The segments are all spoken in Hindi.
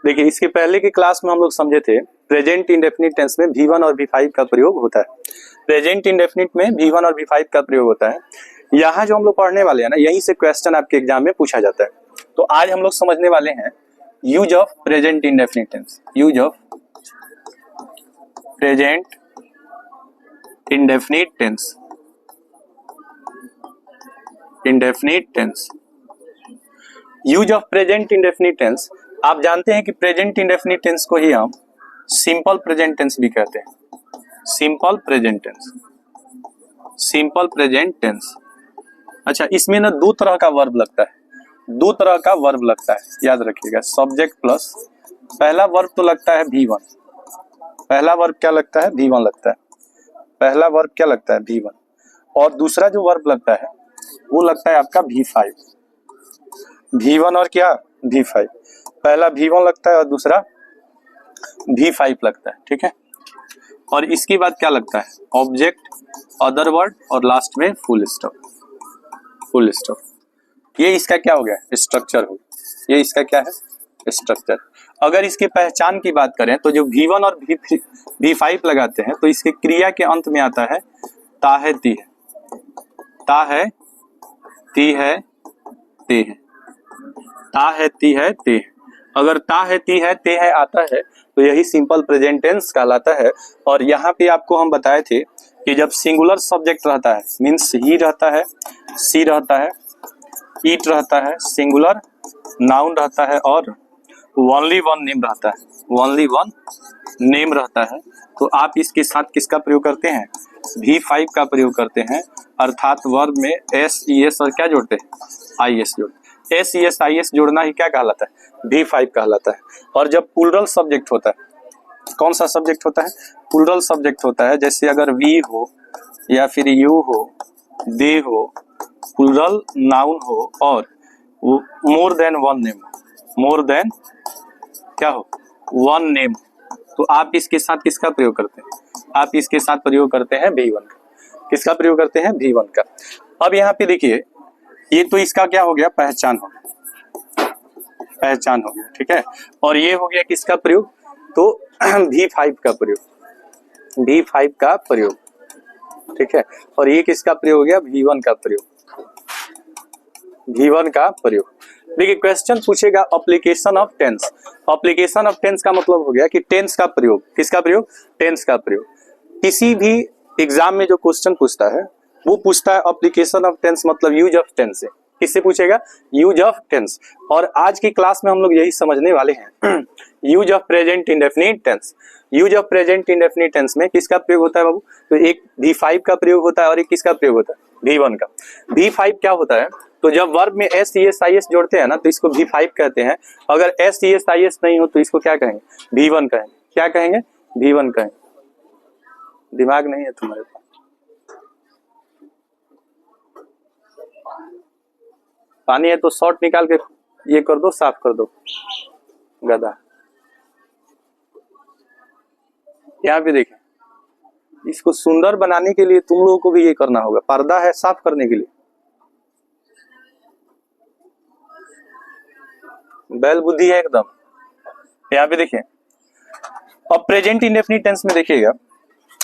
देखिए इसके पहले की क्लास में हम लोग समझे थे प्रेजेंट इंडेफिनिट टेंस में V1 और V5 का प्रयोग होता है। प्रेजेंट इंडेफिनिट में V1 और V5 का प्रयोग होता है। यहाँ जो हम लोग पढ़ने वाले हैं ना, यहीं से क्वेश्चन आपके एग्जाम में पूछा जाता है। तो आज हम लोग समझने वाले हैं use of present indefinite tense. Use of present indefinite tense. Indefinite tense, use of present indefinite tense. आप जानते हैं कि प्रेजेंट इंडेफिनिट टेंस को ही हम सिंपल प्रेजेंट टेंस भी कहते हैं। Simple present tense, simple present tense. अच्छा, इसमें ना दो तरह का वर्ब लगता है, दो तरह का वर्ब लगता है, याद रखिएगा। सब्जेक्ट प्लस पहला वर्ब तो लगता है V1। पहला वर्ब क्या लगता है? V1 लगता है। पहला वर्ब क्या लगता है? V1। और दूसरा जो वर्ब लगता है वो लगता है आपका V5। V1 और क्या? V5। पहला V1 लगता है और दूसरा V5 लगता है, ठीक है। और इसके बाद क्या लगता है? ऑब्जेक्ट, अदर वर्ड और लास्ट में फुल स्टॉप। फुल स्टॉप, ये इसका क्या हो गया? स्ट्रक्चर हो। ये इसका क्या है? स्ट्रक्चर। अगर इसकी पहचान की बात करें तो जो V1 और V5 लगाते हैं तो इसके क्रिया के अंत में आता है ता है ती है। ता है ती है ते है। ता है ती है ते है। अगर ता है ती है ते है आता है तो यही सिंपल प्रेजेंट टेंस कहलाता है। और यहाँ पे आपको हम बताए थे कि जब सिंगुलर सब्जेक्ट रहता है, मीन्स ही रहता है, सी रहता है, इट रहता है, सिंगुलर नाउन रहता है और ओनली वन नेम रहता है, ओनली वन नेम रहता है, तो आप इसके साथ किसका प्रयोग करते हैं? V5 का प्रयोग करते हैं। अर्थात वर्ब में एस ई एस और क्या जोड़ते हैं? आई एस जोड़ते हैं। S E S I S जोड़ना ही क्या कहलाता है? V5 कहलाता है। और जब प्लूरल सब्जेक्ट होता है, कौन सा सब्जेक्ट होता है? प्लूरल सब्जेक्ट होता है। जैसे अगर वी हो या फिर यू हो, दे हो, प्लूरल नाउन हो और more than one name, more than क्या हो? वन नेम, तो आप इसके साथ किसका प्रयोग करते हैं? आप इसके साथ प्रयोग करते हैं V1 का। किसका प्रयोग करते हैं? V1 का। अब यहाँ पे देखिए, ये तो इसका क्या हो गया? पहचान हो गया, पहचान हो गया, ठीक है। और ये हो गया किसका प्रयोग? तो V5 का प्रयोग, V5 का प्रयोग, ठीक है। और ये किसका प्रयोग हो गया? V1 का प्रयोग, V1 का प्रयोग। देखिए क्वेश्चन पूछेगा application of tense. Application of tense का मतलब हो गया कि टेंस का प्रयोग। किसका प्रयोग? टेंस का प्रयोग। किसी भी एग्जाम में जो क्वेश्चन पूछता है वो पूछता है एप्लीकेशन ऑफ टेंस, मतलब यूज ऑफ टेंस से। किससे पूछेगा? Use of tense. और आज की क्लास में हम लोग यही समझने वाले हैं use of present indefinite tense. Use of present indefinite tense में किसका प्रयोग होता है बाबू? तो एक V5 का प्रयोग होता है और एक किसका प्रयोग होता है? V1 का। V5 क्या होता है? तो जब वर्ब में S E S I S जोड़ते हैं ना तो इसको V5 कहते हैं। अगर S E S I S नहीं हो तो इसको क्या कहेंगे? V1 कहेंगे। क्या कहेंगे? V1 कहेंगे। दिमाग नहीं है तुम्हारे पास? पानी है तो शॉर्ट निकाल के ये कर दो, साफ कर दो गधा। यहाँ पे देखें, इसको सुंदर बनाने के लिए तुम लोगों को भी ये करना होगा। पर्दा है साफ करने के लिए, बैल बुद्धि है एकदम। यहाँ पे देखिए, अब प्रेजेंट इंडेफिनिट टेंस में देखिएगा,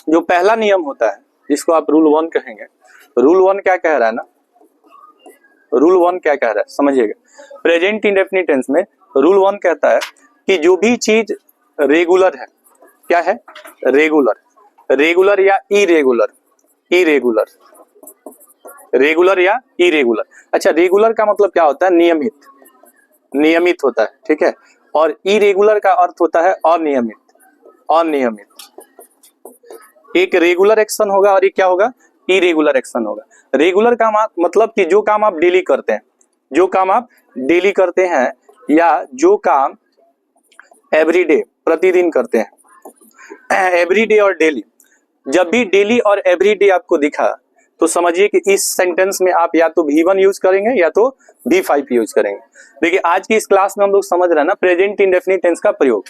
जो पहला नियम होता है जिसको आप रूल 1 कहेंगे। रूल 1 क्या कह रहा है ना? रूल 1 क्या कह रहा है समझिएगा। प्रेजेंट इंडेफिनिट टेंस में रूल 1 कहता है कि जो भी चीज रेगुलर है, क्या है? रेगुलर, रेगुलर या इरेगुलर, इरेगुलर, रेगुलर या इरेगुलर। अच्छा, रेगुलर का मतलब क्या होता है? नियमित, नियमित होता है, ठीक है। और इरेगुलर का अर्थ होता है अनियमित, अनियमित। एक रेगुलर एक्शन होगा और एक क्या होगा? इरेगुलर एक्शन होगा। रेगुलर का मतलब कि जो काम आप डेली करते हैं, जो काम आप डेली करते हैं या जो काम एवरीडे, प्रतिदिन करते हैं, एवरीडे और डेली। जब भी डेली और एवरीडे आपको दिखा तो समझिए कि इस सेंटेंस में आप या तो V1 यूज करेंगे या तो V5 यूज करेंगे। देखिए आज की इस क्लास में हम लोग समझ रहे हैं ना प्रेजेंट इंडेफिनिट टेंस का प्रयोग।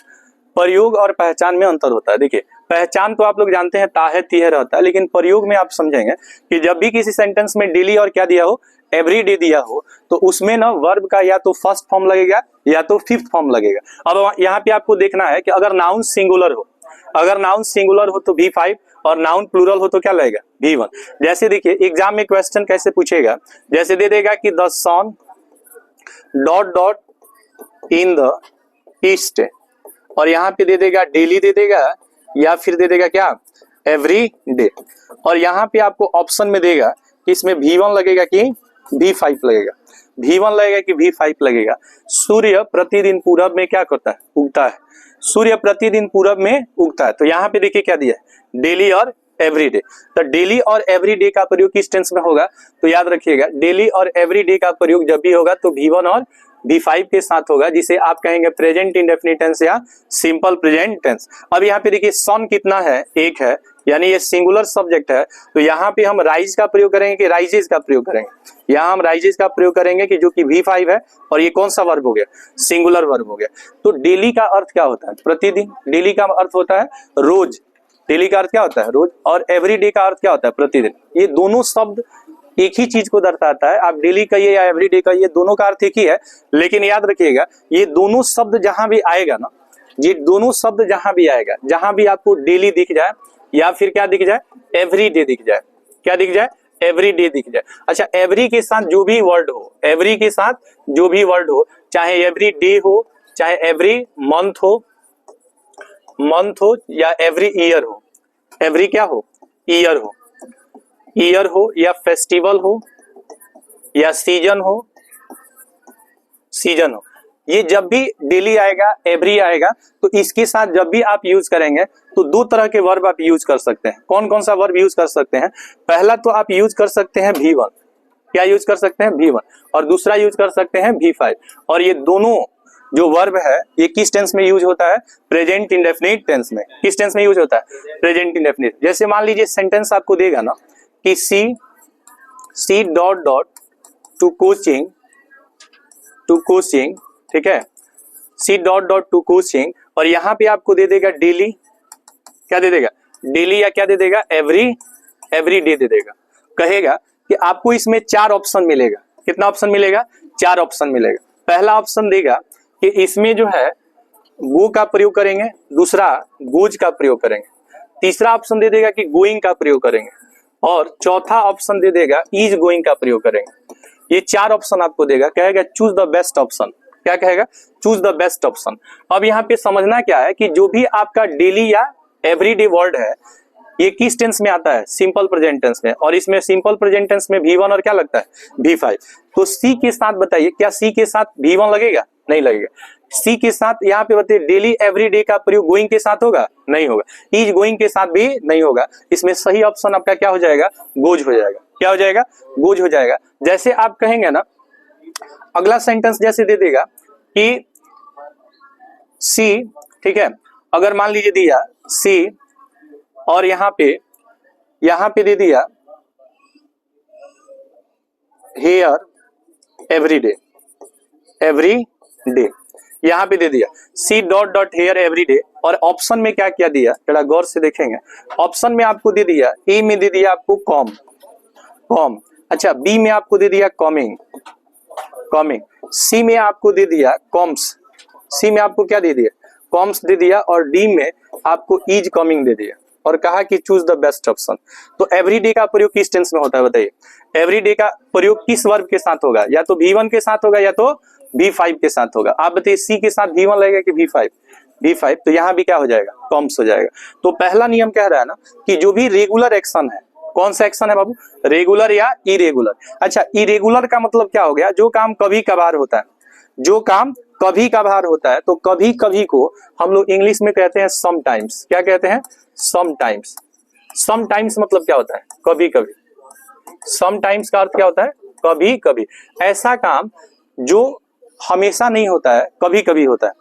प्रयोग और पहचान में अंतर होता है। देखिए पहचान तो आप लोग जानते हैं ता है ती है रहता है, लेकिन प्रयोग में आप समझेंगे कि जब भी किसी सेंटेंस में डेली और क्या दिया हो, एवरी डे दिया हो तो उसमें ना वर्ब का या तो फर्स्ट फॉर्म लगेगा या तो फिफ्थ फॉर्म लगेगा। अब यहाँ पे आपको देखना है कि अगर नाउन सिंगुलर हो, अगर नाउन सिंगुलर हो तो V5 और नाउन प्लूरल हो तो क्या लगेगा V1। जैसे देखिए एग्जाम में क्वेश्चन कैसे पूछेगा, जैसे दे देगा कि the sun dot dot in the east, और यहाँ पे दे देगा डेली दे देगा या फिर दे देगा क्या एवरी डे, और यहाँ पे आपको ऑप्शन में देगा कि इसमें V1 लगेगा कि V5 लगेगा, V1 लगेगा कि V5 लगेगा। सूर्य प्रतिदिन पूरब में क्या करता है, उगता है, सूर्य प्रतिदिन पूरब में उगता है। तो यहाँ पे देखिए क्या दिया है, डेली और एवरीडे। तो डेली और एवरीडे का प्रयोग किस टेंस में होगा, तो याद रखिएगा डेली और एवरीडे का प्रयोग जब भी होगा तो V1 और V5 के साथ होगा, जिसे आप कहेंगे प्रेजेंट इंडेफिनिट टेंस या सिंपल प्रेजेंट टेंस। अब यहाँ पे देखिए सन कितना है, एक है, यानी ये सिंगुलर सब्जेक्ट है, तो यहाँ पे हम राइज का प्रयोग करेंगे कि राइजेस का प्रयोग करेंगे, यहाँ हम राइजेस का प्रयोग करेंगे कि जो कि V5 है, और ये कौन सा वर्ब हो गया, सिंगुलर वर्ब हो गया। तो डेली का अर्थ क्या होता है, प्रतिदिन, डेली का अर्थ होता है रोज, डेली का अर्थ क्या होता है रोज, और एवरीडे का अर्थ क्या होता है प्रतिदिन। ये दोनों शब्द एक ही चीज को दर्शाता है, आप डेली कहिए या एवरीडे कहिए, दोनों का अर्थ एक ही है। लेकिन याद रखिएगा ये दोनों शब्द जहां भी आएगा ना, ये दोनों शब्द जहां भी आएगा, जहां भी आपको डेली दिख जाए या फिर क्या दिख जाए एवरीडे दिख जाए, क्या दिख जाए एवरीडे दिख जाए। अच्छा, एवरी के साथ जो भी वर्ड हो, एवरी के साथ जो भी वर्ड हो, चाहे एवरी डे हो, चाहे एवरी मंथ हो या एवरी ईयर हो, एवरी क्या हो ईयर हो, ईयर हो या फेस्टिवल हो या सीजन हो, सीजन हो, ये जब भी डेली आएगा एवरी आएगा तो इसके साथ जब भी आप यूज करेंगे तो दो तरह के वर्ब आप यूज कर सकते हैं। कौन कौन सा वर्ब यूज कर सकते हैं, पहला तो आप यूज कर सकते हैं V1, क्या यूज कर सकते हैं V1, और दूसरा यूज कर सकते हैं V5। और ये दोनों जो वर्ब है ये किस टेंस में यूज होता है, प्रेजेंट इंडेफिनिट टेंस में। किस टेंस में यूज होता है, प्रेजेंट इंडेफिनिट। जैसे मान लीजिए सेंटेंस आपको देगा ना कि she dot dot to coaching, ठीक है, she dot dot to coaching, और यहाँ पे आपको दे देगा डेली, क्या दे देगा डेली, या क्या दे देगा एवरी डे दे देगा। कहेगा कि आपको इसमें 4 ऑप्शन मिलेगा, कितना ऑप्शन मिलेगा, 4 ऑप्शन मिलेगा। पहला ऑप्शन देगा कि इसमें जो है गो का प्रयोग करेंगे, दूसरा गोज का प्रयोग करेंगे, तीसरा ऑप्शन दे देगा कि गोइंग का प्रयोग करेंगे, और चौथा ऑप्शन दे देगा इज गोइंग का प्रयोग करेंगे। ये 4 ऑप्शन आपको देगा, कहेगा चूज द बेस्ट ऑप्शन, क्या कहेगा चूज द बेस्ट ऑप्शन। अब यहाँ पे समझना क्या है कि जो भी आपका डेली या एवरीडे वर्ड है ये किस टेंस में आता है, सिंपल प्रेजेंट टेंस में, और इसमें सिंपल प्रेजेंट टेंस में V1 और क्या लगता है V5। तो C के साथ बताइए क्या C के साथ V1 लगेगा, नहीं लगेगा। C के साथ यहाँ पे बताइए डेली एवरीडे का प्रयोग गोइंग के साथ होगा, नहीं होगा। इज गोइंग के साथ भी नहीं होगा। इसमें सही ऑप्शन आपका क्या हो जाएगा, गोज हो जाएगा। क्या हो जाएगा, गोज हो जाएगा। जैसे आप कहेंगे ना, अगला सेंटेंस जैसे दे देगा कि C, ठीक है, अगर मान लीजिए दिया C और यहाँ पे दे दिया हेयर एवरी डे, यहाँ पे दे दिया she dot dot here every day, और ऑप्शन में क्या क्या दिया जरा गौर से देखेंगे। ऑप्शन में आपको दे दिया, ए में दे दिया आपको कॉम, अच्छा बी में आपको दे दिया कॉमिंग, सी में आपको दे दिया कॉम्स, सी में आपको क्या दे दिया कॉम्स दे दिया, और डी में आपको इज कमिंग दे दिया, और कहा कि चूज द बेस्ट ऑप्शन। तो एवरीडे का प्रयोग किस टेंस में होता है बताइए, एवरीडे का प्रयोग किस वर्ब के साथ होगा, या तो V1 के साथ होगा या तो V5 के साथ होगा। आप बताइए C के साथ V1 लगेगा कि V5, तो यहाँ भी क्या हो जाएगा कॉम्स हो जाएगा। तो पहला नियम कह रहा है ना कि जो भी रेगुलर एक्शन है, कौन सा एक्शन है बाबू, रेगुलर या इरेगुलर। अच्छा, इरेगुलर का मतलब क्या हो गया, जो काम कभी कभार होता है, जो काम कभी कभार होता है। तो कभी कभी को हम लोग इंग्लिश में कहते हैं समटाइम्स, क्या कहते हैं समटाइम्स। समटाइम्स मतलब क्या होता है, कभी कभी। समटाइम्स का अर्थ क्या होता है, कभी कभी। ऐसा काम जो हमेशा नहीं होता है, कभी कभी होता है।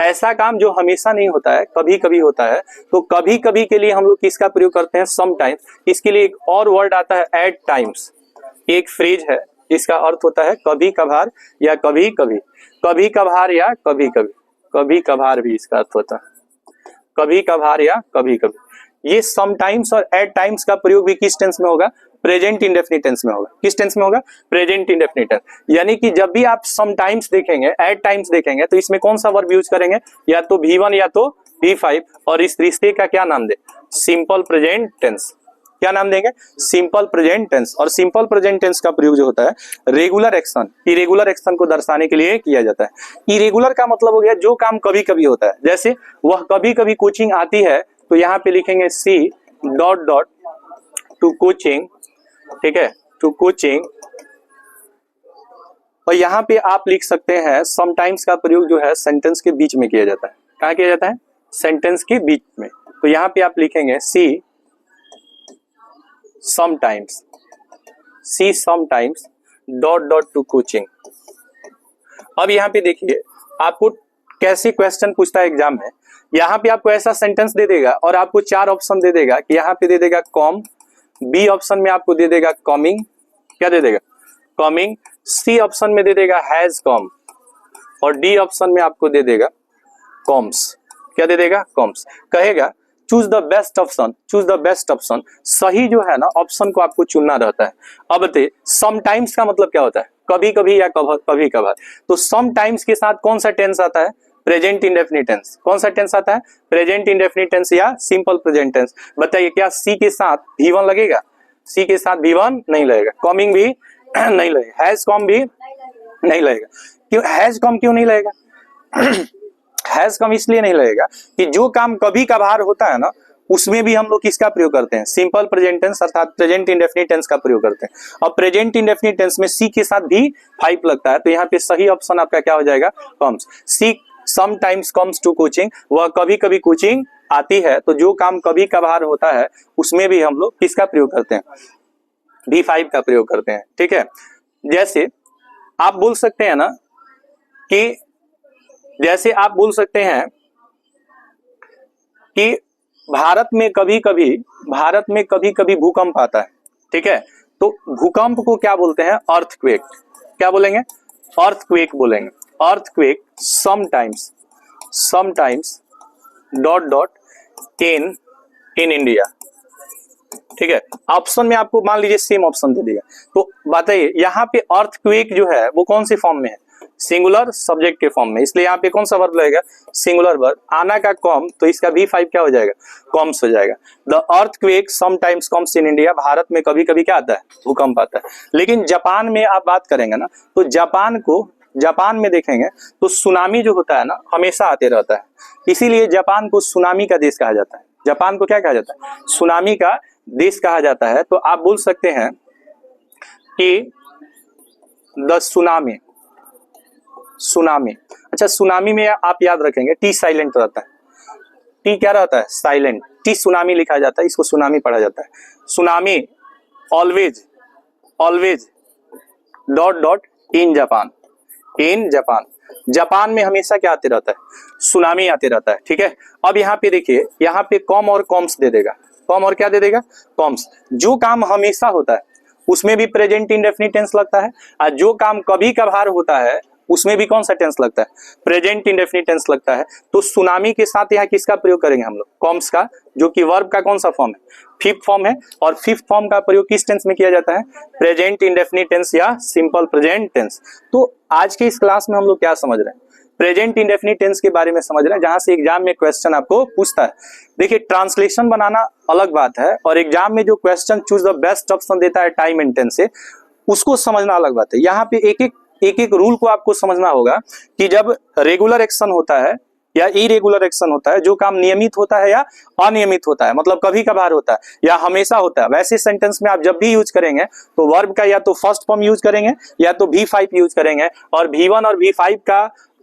ऐसा काम जो हमेशा नहीं होता है, कभी कभी होता है। तो कभी कभी के लिए हम लोग किसका प्रयोग करते हैं, समटाइम्स। इसके लिए एक और वर्ड आता है एट टाइम्स, एक फ्रेज है, इसका अर्थ होता है कभी कभार या कभी कभी, कभी कभार या कभी कभी, कभी कभार भी इसका अर्थ होता है, कभी कभार या कभी कभी। ये समटाइम्स और एट टाइम्स का प्रयोग भी किस टेंस में होगा, प्रेजेंट इंडेफिनिट टेंस में होगा। किस टेंस में होगा? Present indefinite tense. यानी कि जब भी आप समटाइम्स देखेंगे, एट टाइम्स देखेंगे, तो इसमें कौन सा वर्ब यूज करेंगे? या तो V1 या तो V5, और इस रिश्ते का क्या नाम दे? Simple present tense. क्या नाम देंगे? Simple present tense. और सिंपल प्रेजेंट टेंस का प्रयोग जो होता है रेगुलर एक्शन, इरेगुलर एक्शन को दर्शाने के लिए किया जाता है। इरेगुलर का मतलब हो गया जो काम कभी कभी होता है, जैसे वह कभी कभी कोचिंग आती है, तो यहाँ पे लिखेंगे she dot dot to coaching, ठीक है, टू कोचिंग। और यहाँ पे आप लिख सकते हैं समटाइम्स का प्रयोग जो है सेंटेंस के बीच में किया जाता है। कहाँ किया जाता है? सेंटेंस के बीच में। तो यहाँ पे आप लिखेंगे see sometimes, see sometimes dot dot to coaching. अब यहाँ पे देखिए आपको कैसे क्वेश्चन पूछता है एग्जाम में। यहाँ पे आपको ऐसा सेंटेंस दे देगा और आपको 4 ऑप्शन दे देगा कि यहाँ पे दे देगा कॉम, बी ऑप्शन में आपको दे देगा कमिंग, क्या दे देगा? कमिंग। सी ऑप्शन में दे देगा हैज कम, और डी ऑप्शन में आपको दे देगा कॉम्स। क्या दे देगा? कॉम्स। कहेगा choose the best option, choose the best option. सही जो है ना ऑप्शन को आपको चुनना रहता है। अब बताइए समटाइम्स का मतलब क्या होता है? कभी कभी या कभी कभार। तो समटाइम्स के साथ कौन सा टेंस आता है? Present indefinite tense. कौन सा टेंस आता है? प्रेजेंट इंडेफिनिट टेंस या सिंपल प्रेजेंट टेंस। बताइए क्या सी के साथ V1 लगेगा? सी के साथ V1 नहीं लगेगा। कमिंग भी नहीं लगेगा। हैज कम भी नहीं लगेगा। क्यों हैज कम क्यों नहीं लगेगा? हैज कम इसलिए नहीं लगेगा कि जो काम कभी कभार होता है ना उसमें भी हम लोग किसका प्रयोग करते हैं? सिंपल प्रेजेंट टेंस अर्थात प्रेजेंट इंडेफिनिट टेंस का प्रयोग करते हैं। अब प्रेजेंट इंडेफिनिट टेंस में सी के साथ भी 5 लगता है, तो यहाँ पे सही ऑप्शन आपका क्या हो जाएगा? Comes. She sometimes comes to coaching, वह कभी कभी कोचिंग आती है। तो जो काम कभी कभार होता है उसमें भी हम लोग किसका प्रयोग करते हैं? V5 का प्रयोग करते हैं। ठीक है, जैसे आप बोल सकते हैं ना कि जैसे आप बोल सकते हैं कि भारत में कभी कभी भूकंप आता है। ठीक है, तो भूकंप को क्या बोलते हैं? अर्थक्वेक। क्या बोलेंगे? अर्थक्वेक बोलेंगे। Earthquake sometimes dot dot in India. ठीक है, ऑप्शन में आपको मान लीजिए सेम ऑप्शन दे दिया, तो बताइए यहाँ पे अर्थक्वेक जो है वो कौन सी फॉर्म में है? सिंगुलर सब्जेक्ट के फॉर्म में। इसलिए यहाँ पे कौन सा वर्ब लगेगा? Singular verb. आना का कॉम, तो इसका V5 क्या हो जाएगा? कॉम्स हो जाएगा। The earthquake sometimes comes in India. Bharat में कभी कभी क्या आता है? भूकंप आता है। लेकिन जापान में आप बात करेंगे ना, तो जापान में देखेंगे तो सुनामी जो होता है ना हमेशा आते रहता है। इसीलिए जापान को सुनामी का देश कहा जाता है। जापान को क्या कहा जाता है? सुनामी का देश कहा जाता है। तो आप बोल सकते हैं कि द सुनामी। अच्छा, सुनामी में आप याद रखेंगे टी साइलेंट रहता है। टी क्या रहता है? साइलेंट। टी सुनामी लिखा जाता है, इसको सुनामी पढ़ा जाता है। Tsunami always dot dot in Japan. Japan में हमेशा क्या आते रहता है? सुनामी आते रहता है। ठीक है, अब यहाँ पे देखिए, यहाँ पे कॉम और कॉम्स दे देगा। कॉम और क्या दे देगा? कॉम्स। जो काम हमेशा होता है उसमें भी प्रेजेंट इंडेफिनिट टेंस लगता है, और जो काम कभी कभार होता है उसमें भी कौन सा टेंस लगता है? प्रेजेंट इंडेफिनिट टेंस लगता है। तो सुनामी के साथ यहाँ किसका प्रयोग करेंगे हम लोग? कॉम्स का, जो कि वर्ब का कौन सा फॉर्म है? 5th फॉर्म है। और 5th फॉर्म का प्रयोग किस टेंस में किया जाता है? प्रेजेंट इंडेफिनिट टेंस या सिंपल प्रेजेंट टेंस। तो आज के इस क्लास में हम लोग क्या समझ रहे हैं? प्रेजेंट इंडेफिनिट टेंस के बारे में समझ रहे हैं, जहां से एग्जाम में क्वेश्चन आपको पूछता है। देखिए, ट्रांसलेशन बनाना अलग बात है, और एग्जाम में जो question choose the best option देता है टाइम एंड टेंस से, उसको समझना अलग बात है। यहाँ पे एक रूल को आपको समझना होगा कि जब रेगुलर एक्शन होता है या इरेगुलर एक्शन होता है, जो काम नियमित होता है या अनियमित होता है, मतलब कभी कभार होता है या हमेशा होता है, वैसे सेंटेंस में आप जब भी यूज करेंगे तो वर्ब का या तो फर्स्ट फॉर्म यूज करेंगे या तो V5 यूज करेंगे। और V1 और V5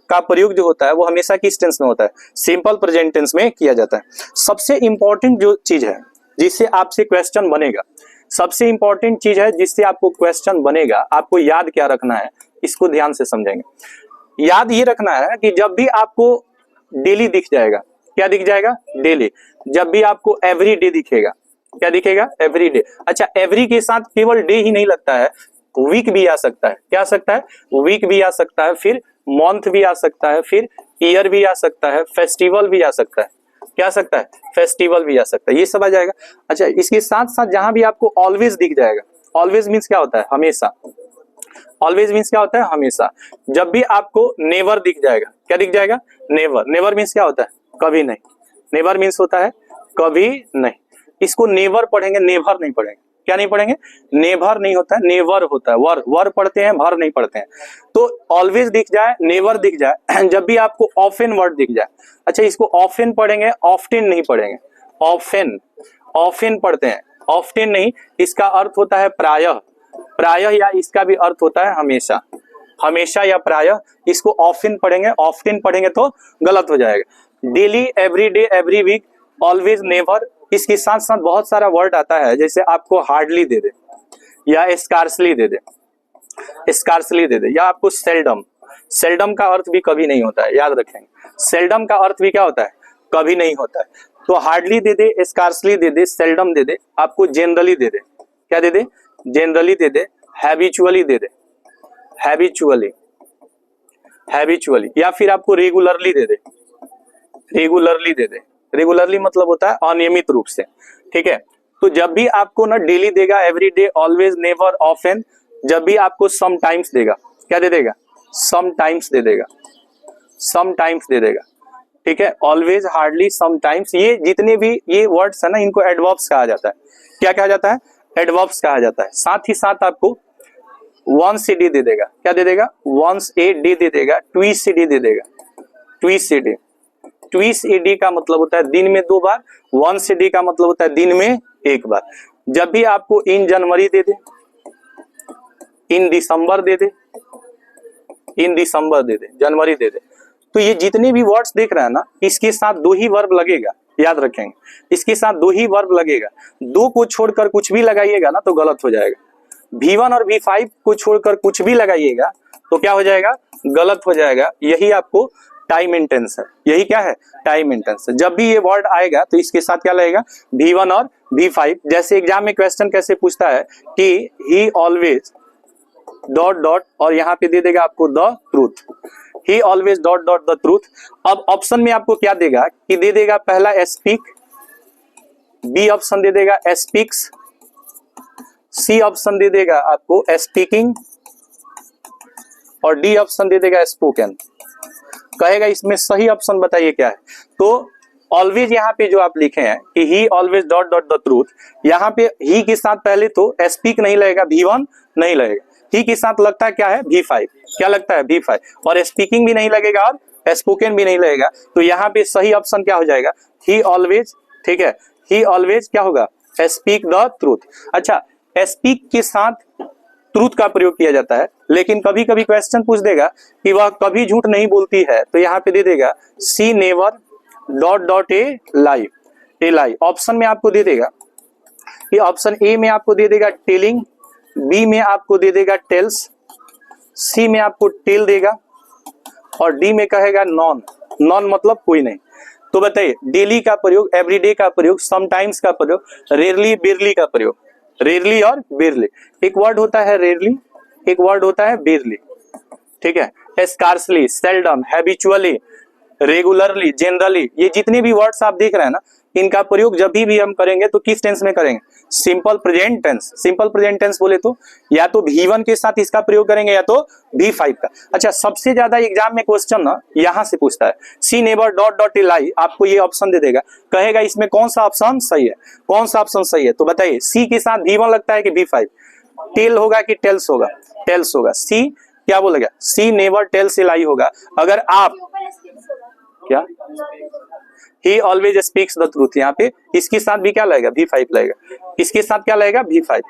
का प्रयोग जो होता है वो हमेशा किस टेंस में होता है? सिंपल प्रेजेंट टेंस में किया जाता है। सबसे इंपॉर्टेंट जो चीज है जिससे आपसे क्वेश्चन बनेगा, सबसे इंपॉर्टेंट चीज है जिससे आपको क्वेश्चन बनेगा, आपको याद क्या रखना है, इसको ध्यान से समझेंगे। याद ये रखना है कि जब भी आपको डेली दिख जाएगा, क्या दिख जाएगा? डेली। जब भी आपको एवरी डे दिखेगा, क्या दिखेगा? Every day. अच्छा, एवरी के साथ केवल डे ही नहीं लगता है, वीक भी आ सकता है। क्या आ सकता है? वीक भी आ सकता है, फिर मंथ भी आ सकता है, फिर ईयर भी आ सकता है, फेस्टिवल भी आ सकता है। क्या आ सकता है? फेस्टिवल भी आ सकता है। ये सब आ जाएगा। अच्छा, इसके साथ साथ जहां भी आपको ऑलवेज दिख जाएगा, ऑलवेज मीन्स क्या होता है? हमेशा। ऑलवेज मीन्स क्या होता है? हमेशा। जब भी आपको नेवर दिख जाएगा, क्या दिख जाएगा? नेवर। नेवर मीन्स क्या होता है? कभी नहीं। नेवर मीन्स होता है कभी नहीं। इसको नेवर पढ़ेंगे, नेवर नहीं पढ़ेंगे। क्या नहीं पढ़ेंगे? नेवर नहीं होता है, नेवर होता है। वर, वर पढ़ते हैं, भर नहीं पढ़ते हैं। तो ऑलवेज दिख जाए, नेवर दिख जाए, जब भी आपको ऑफन वर्ड दिख जाए। अच्छा, इसको ऑफन पढ़ेंगे, ऑफ्टेन नहीं पढ़ेंगे। ऑफन, ऑफन पढ़ते हैं, ऑफ्टेन नहीं। इसका अर्थ होता है प्रायः, प्रायः, या इसका भी अर्थ होता है हमेशा। हमेशा या प्रायः। इसको ऑफन पढ़ेंगे, ऑफ्टेन पढ़ेंगे तो गलत हो जाएगा। Daily, every day, every week, always, never. इसके साथ साथ बहुत सारा वर्ड आता है, जैसे आपको हार्डली दे दे, या स्कार्सली दे दे, स्कार्सली दे दे, या आपको सेल्डम। सेल्डम का अर्थ भी कभी नहीं होता है, याद रखेंगे। सेल्डम का अर्थ भी क्या होता है? कभी नहीं होता है। तो हार्डली दे दे, स्कार्सली दे दे, सेल्डम दे दे, आपको जनरली दे दे। क्या दे दे? जनरली दे दे, हैबिचुअली दे दे, हैबिचुअली, हैबिचुअली, या फिर आपको रेगुलरली दे दे, रेगुलरली दे दे। रेगुलरली मतलब होता है अनियमित रूप से, ठीक है। तो जब भी आपको ना डेली देगा, every day, always, never, often, जब भी आपको समटाइम्स देगा, क्या दे देगा? समटाइम्स दे देगा, समटाइम्स दे देगा, ठीक है। ऑलवेज, हार्डली, समटाइम्स, ये जितने भी ये वर्ड्स है ना, इनको एडवर्ब्स कहा जाता है। क्या कहा जाता है? एडवर्ब्स कहा जाता है। साथ ही साथ आपको वंस ए डे दे देगा। क्या दे देगा? वंस ए डे दे देगा, ट्विस ए डे दे देगा, twice a day. Twice a day का मतलब होता है दिन में 2 बार, वंस ए डे का मतलब होता है दिन में 1 बार। जब भी आपको इन जनवरी दे दे, इन दिसंबर दे दे, इन दिसंबर दे दे, जनवरी दे दे, तो ये जितने भी वर्ड्स देख रहे हैं ना, इसके साथ 2 ही वर्ब लगेगा, याद रखेंगे। इसके साथ 2 ही वर्ब लगेगा। 2 को छोड़कर कुछ भी लगाइएगा ना तो गलत हो जाएगा। V1 और V5 को छोड़कर कुछ भी लगाइएगा तो क्या हो जाएगा? गलत हो जाएगा। यही आपको टाइम एंड टेंस है। यही क्या है? टाइम एंड टेंस है। जब भी ये वर्ड आएगा तो इसके साथ क्या लगेगा? V1 और V5। जैसे एग्जाम में क्वेश्चन कैसे पूछता है कि ही ऑलवेज डॉट डॉट, और यहाँ पे दे देगा आपको the truth, he always dot dot the truth. अब ऑप्शन में आपको क्या देगा कि दे देगा पहला स्पीक, बी ऑप्शन दे देगा स्पीक्स, सी ऑप्शन दे देगा आपको स्पीकिंग, और डी ऑप्शन दे देगा स्पोकन। कहेगा इसमें सही ऑप्शन बताइए क्या है। तो ऑलवेज यहाँ पे जो आप लिखे हैं कि ही always dot dot the truth, यहाँ पे ही के साथ पहले तो स्पीक नहीं लगेगा, V1 नहीं लगेगा। ही के साथ लगता है क्या है? V5। क्या लगता है? V5। और स्पीकिंग भी नहीं लगेगा और स्पोकन भी नहीं लगेगा। तो यहाँ पे सही ऑप्शन क्या हो जाएगा? ही ऑलवेज, ठीक है। ही ऑलवेज क्या होगा? Speak the truth. अच्छा, स्पीक के साथ ट्रूथ का प्रयोग किया जाता है, लेकिन कभी कभी क्वेश्चन पूछ देगा कि वह कभी झूठ नहीं बोलती है, तो यहाँ पे दे देगा she never dot dot a lie, a lie. Option में आपको दे देगा कि ऑप्शन ए में आपको दे देगा टेलिंग, बी में आपको दे देगा टेल्स, सी में आपको टेल देगा, और डी में कहेगा नॉन। नॉन मतलब कोई नहीं। तो बताइए, डेली का प्रयोग, एवरीडे का प्रयोग, समटाइम्स का प्रयोग, रेयरली, बेरली का प्रयोग। रेयरली और बेरली। एक वर्ड होता है रेयरली, एक वर्ड होता है बेरली, ठीक है। Scarcely, seldom, habitually, regularly, generally, ये जितने भी वर्ड्स आप देख रहे हैं ना, इनका प्रयोग जब भी हम करेंगे तो किस टेंस में करेंगे? Simple present tense. Simple present tense बोले तो या तो V1 के साथ इसका प्रयोग करेंगे या तो V5 का। अच्छा, सबसे ज्यादा एग्जाम में क्वेश्चन ना यहां से पूछता है, सी नेवर डॉट डॉट ए लाई। आपको ये ऑप्शन दे देगा, कहेगा इसमें कौन सा ऑप्शन सही है, कौन सा ऑप्शन सही है। तो बताइए, सी के साथ V1 लगता है कि V5? टेल होगा कि टेल्स होगा? टेल्स होगा। सी क्या बोलेगा? सी नेवर टेल्स ए लाई होगा। अगर आप क्या ही ऑलवेज स्पीक्स द ट्रूथ, यहाँ पे इसके साथ भी क्या लगेगा? V5 लगेगा। इसके साथ क्या लगेगा? V5।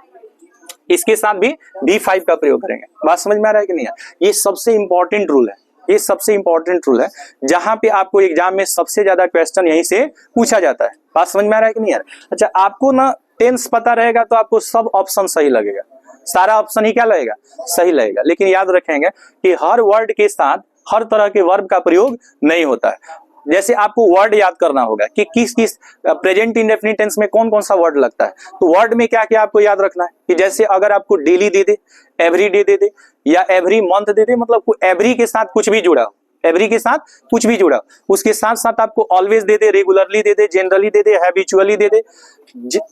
इसके साथ भी V5 का प्रयोग करेंगे। बात समझ में आ रहा है कि नहीं? ये सबसे इंपॉर्टेंट रूल है, ये सबसे इंपॉर्टेंट रूल है, जहां पे आपको एग्जाम में सबसे ज्यादा क्वेश्चन यहीं से पूछा जाता है। बात समझ में आ रहा है कि नहीं यार? अच्छा, आपको ना टेंस पता रहेगा तो आपको सब ऑप्शन सही लगेगा, सारा ऑप्शन ही क्या लगेगा? सही लगेगा। लेकिन याद रखेंगे कि हर वर्ड के साथ हर तरह के वर्ब का प्रयोग नहीं होता है। जैसे आपको वर्ड याद करना होगा कि किस किस प्रेजेंट इंडेफिनिट टेंस में कौन कौन सा वर्ड लगता है। तो वर्ड में क्या क्या आपको याद रखना है कि जैसे अगर आपको डेली दे दे, एवरी डे दे दे, या एवरी मंथ दे दे, मतलब एवरी के साथ कुछ भी जुड़ा हो, एवरी के साथ कुछ भी जुड़ा, उसके साथ साथ आपको ऑलवेज दे दे, रेगुलरली दे दे, जनरली दे दे, हैबिचुअली दे दे,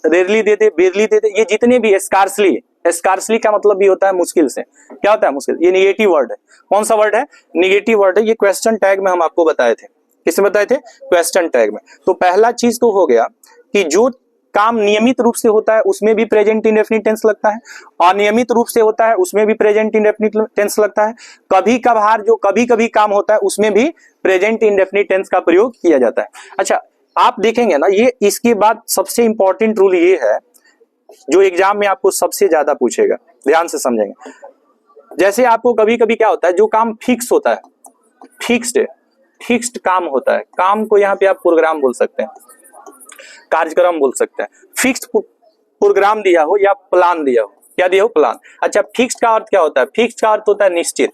रेयरली दे दे, बेरली दे दे, ये जितने भी स्कार्सली, स्कार्सली का मतलब भी होता है मुश्किल से। क्या होता है मुश्किल? ये निगेटिव वर्ड है। कौन सा वर्ड है? निगेटिव वर्ड है। ये क्वेश्चन टैग में हम आपको बताए थे। किसमें बताए थे? क्वेश्चन टैग में। तो पहला चीज तो हो गया कि जो काम नियमित रूप से होता है उसमें भी प्रेजेंट इंडेफिनिट टेंस लगता है, अनियमित रूप से होता है उसमें भी प्रेजेंट इंडेफिनिट टेंस लगता है, कभी कभार जो कभी कभी काम होता है उसमें भी प्रेजेंट इंडेफिनिट टेंस का प्रयोग किया जाता है। अच्छा, आप देखेंगे ना, ये इसके बाद सबसे इंपॉर्टेंट रूल ये है जो एग्जाम में आपको सबसे ज्यादा पूछेगा, ध्यान से समझेंगे। जैसे आपको कभी कभी क्या होता है, जो काम फिक्स होता है, फिक्स्ड काम होता है, काम को यहाँ पे आप प्रोग्राम बोल सकते हैं, कार्यक्रम बोल सकते हैं। फिक्स्ड प्रोग्राम दिया हो या प्लान दिया हो, क्या दिया हो? प्लान। अच्छा, फिक्स्ड का अर्थ क्या होता है? फिक्स्ड का अर्थ होता है निश्चित।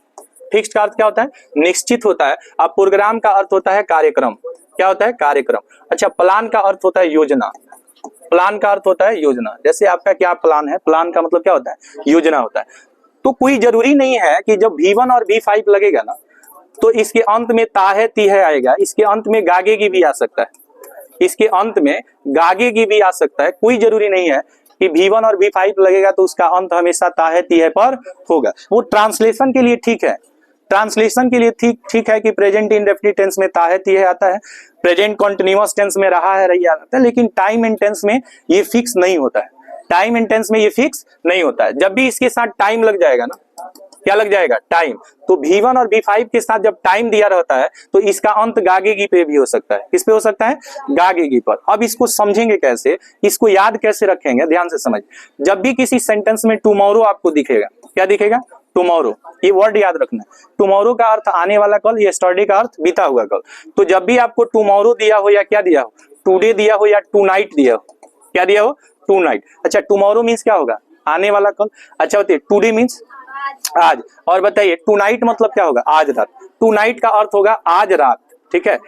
फिक्स्ड का अर्थ क्या होता है? निश्चित होता है। अब प्रोग्राम का अर्थ होता है कार्यक्रम। क्या होता है? कार्यक्रम। अच्छा, प्लान का अर्थ होता है योजना। प्लान का अर्थ होता है योजना। जैसे आपका क्या प्लान है? प्लान का मतलब क्या होता है? योजना होता है। तो कोई जरूरी नहीं है कि जब V1 और V5 लगेगा ना तो इसके अंत में ताहे तीहे आएगा, इसके अंत में गागेगी भी आ सकता है, इसके अंत में गागेगी भी आ सकता है। कोई जरूरी नहीं है कि V1 और V5 लगेगा तो उसका अंत हमेशा ताहे तीहे पर होगा। वो ट्रांसलेशन के लिए ठीक है, ट्रांसलेशन के लिए ठीक है कि प्रेजेंट इंडेफिनिट टेंस में ताहे तीहे आता है, प्रेजेंट कंटीन्यूअस टेंस में रहा है रही आता है, लेकिन टाइम एंड टेंस में ये फिक्स नहीं होता है। टाइम एंड टेंस में ये फिक्स नहीं होता है। जब भी इसके साथ टाइम लग जाएगा ना, क्या लग जाएगा? टाइम। तो V1 और V5 के साथ जब टाइम दिया रहता है तो इसका अंत गागेगी पे भी हो सकता है। किस पे हो सकता है? गागेगी पर। अब इसको समझेंगे कैसे, इसको याद कैसे रखेंगे? ध्यान से समझ। जब भी किसी सेंटेंस में टुमारो आपको दिखेगा, क्या दिखेगा? टुमारो। ये वर्ड याद रखना है। टुमारो का अर्थ आने वाला कल, यस्टरडे का अर्थ बीता हुआ कल। तो जब भी आपको टुमारो दिया हो या क्या दिया हो, टुडे दिया हो या टू नाइट दिया हो, क्या दिया हो? Tonight. अच्छा, टुमारो मीन्स क्या होगा? आने वाला कल। अच्छा बताइए, टुडे मीन्स आज। और बताइए टू नाइट मतलब क्या होगा? आज रात। टू नाइट का अर्थ होगा आज रात। ठीक है,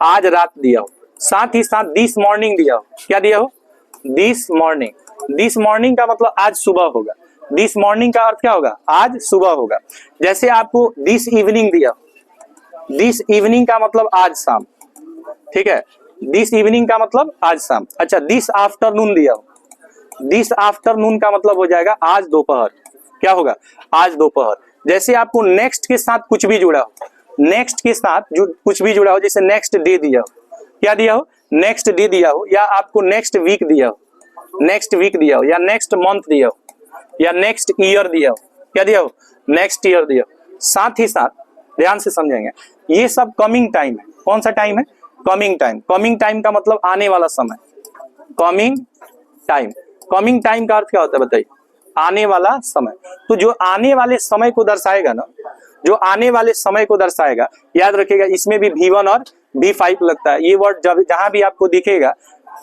आज रात दिया हो। साथ ही साथ दिस मॉर्निंग दिया हो, क्या दिया हो? This morning. दिस मॉर्निंग का मतलब आज सुबह होगा। दिस मॉर्निंग का अर्थ क्या होगा? आज सुबह होगा। जैसे आपको दिस इवनिंग दिया हो, दिस इवनिंग का मतलब आज शाम। ठीक है, दिस इवनिंग का मतलब आज शाम। अच्छा, दिस आफ्टरनून दिया हो, दिस आफ्टरनून का मतलब हो जाएगा आज दोपहर। क्या होगा? आज दोपहर। जैसे आपको नेक्स्ट के साथ कुछ भी जुड़ा हो, नेक्स्ट के साथ जो कुछ भी जुड़ा हो, जैसे नेक्स्ट डे दिया हो, क्या दिया हो? नेक्स्ट डे दिया हो, या आपको नेक्स्ट वीक दिया हो, नेक्स्ट वीक दिया हो, या नेक्स्ट मंथ दिया हो, या नेक्स्ट ईयर दिया हो, क्या दिया हो? नेक्स्ट ईयर दिया हो। साथ ही साथ ध्यान से समझेंगे, ये सब कमिंग टाइम है। कौन सा टाइम है? Coming time. कमिंग टाइम का मतलब आने वाला समय। Coming time. कमिंग टाइम का अर्थ क्या होता है बताइए? आने वाला समय। तो जो आने वाले समय को दर्शाएगा ना, जो आने वाले समय को दर्शाएगा, याद रखिएगा इसमें भी V1 और V5 लगता है। ये वर्ड जब जहां भी आपको दिखेगा